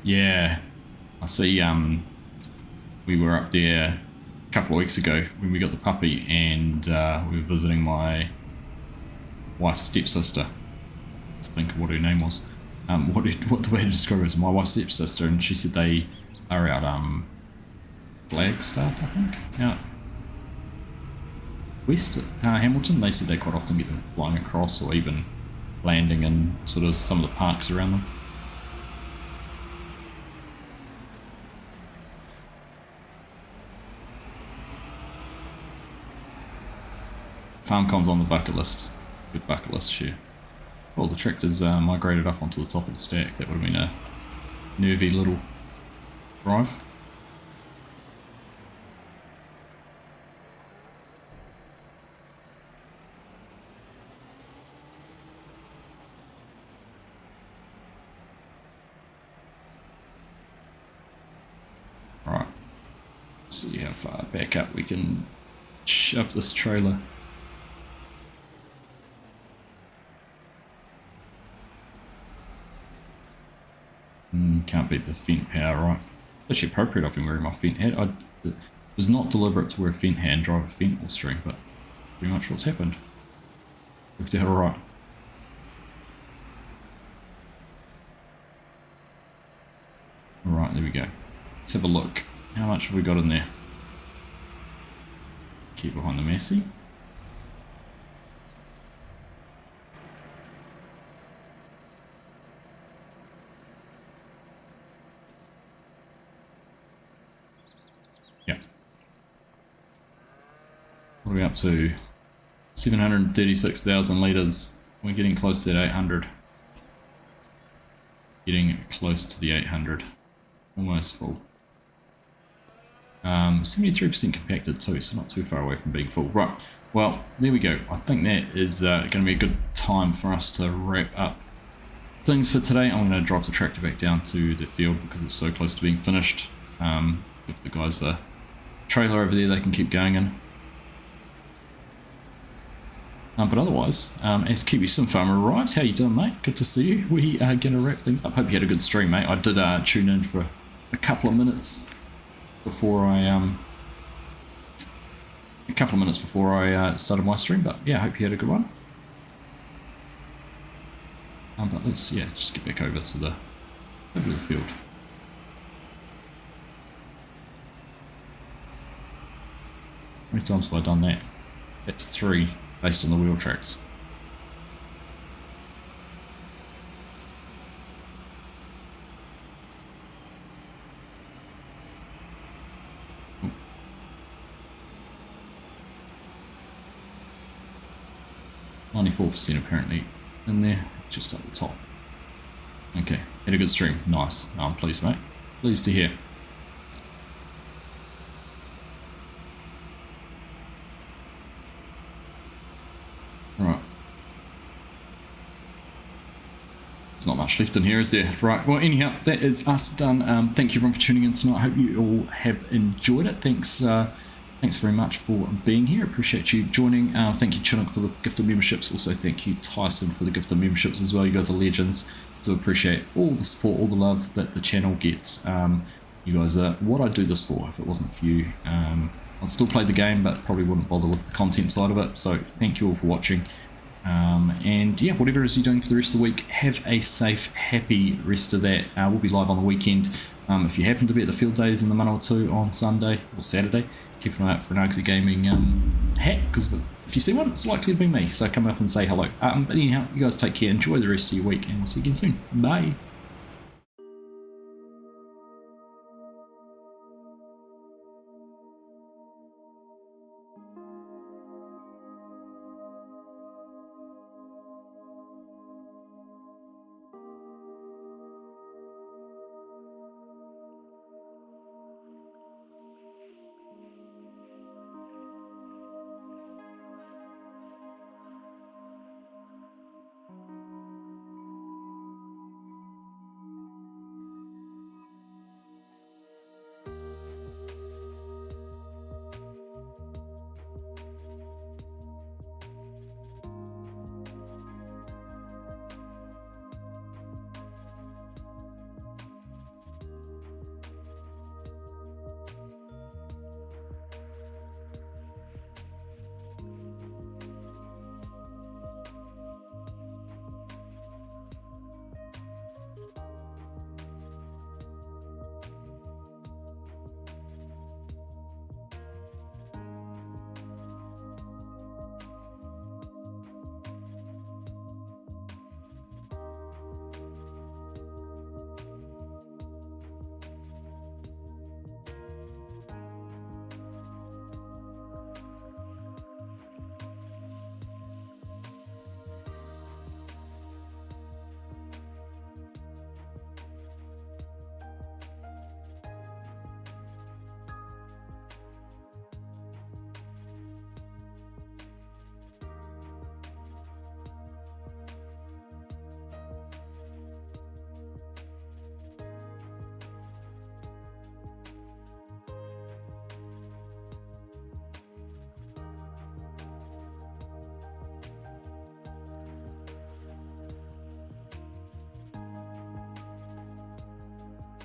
Yeah, I see. We were up there a couple of weeks ago when we got the puppy, and we were visiting my wife's stepsister. To think of what her name was. What the way to describe it is my wife's stepsister, and she said they are out Flagstaff, I think, out west Hamilton. They said they quite often get them flying across or even landing in sort of some of the parks around them. FarmCon's on the bucket list. Good bucket list share. Well, the tractor's migrated up onto the top of the stack. That would have been a nervy little drive. Right. Let's see how far back up we can shove this trailer. Can't beat the vent power, right? Actually appropriate I've been wearing my Fent hat. It was not deliberate to wear a Fent hat and drive a Fent all stream, but pretty much what's happened. Worked out alright. Alright, there we go. Let's have a look. How much have we got in there? Keep behind the Massey. Yeah. What are we up to? 736,000 litres. We're getting close to that 800. Getting close to the 800. Almost full. 73% compacted too, so not too far away from being full. Right, well, there we go. I think that is going to be a good time for us to wrap up things for today. I'm going to drive the tractor back down to the field because it's so close to being finished. Give the guys a trailer over there they can keep going in. But otherwise, as Kiwi Sim Farmer arrives, how you doing, mate? Good to see you. We are going to wrap things up. Hope you had a good stream, mate. I did tune in for a couple of minutes before I started my stream, but yeah, I hope you had a good one. But let's just get back over to the field. How many times have I done that? That's 3 based on the wheel tracks. Oh. 94% apparently in there, just at the top. Okay, had a good stream. Nice. I'm pleased, mate. Pleased to hear. Right. There's not much left in here, is there? Right, well, anyhow, that is us done. Thank you everyone for tuning in tonight. I hope you all have enjoyed it. Thanks very much for being here. Appreciate you joining. Thank you, Chinook, for the gift of memberships. Also, thank you, Tyson, for the gift of memberships as well. You guys are legends. Do appreciate all the support, all the love that the channel gets. You guys are what I'd do this for if it wasn't for you. I'd still play the game, but probably wouldn't bother with the content side of it. So thank you all for watching. And yeah, whatever it is you're doing for the rest of the week, have a safe, happy rest of that. We'll be live on the weekend. If you happen to be at the field days in the Manawatu on Sunday or Saturday, keep an eye out for an Uggsy Gaming hat, because if you see one, it's likely to be me. So come up and say hello. But anyhow, you guys take care, enjoy the rest of your week, and we'll see you again soon. Bye.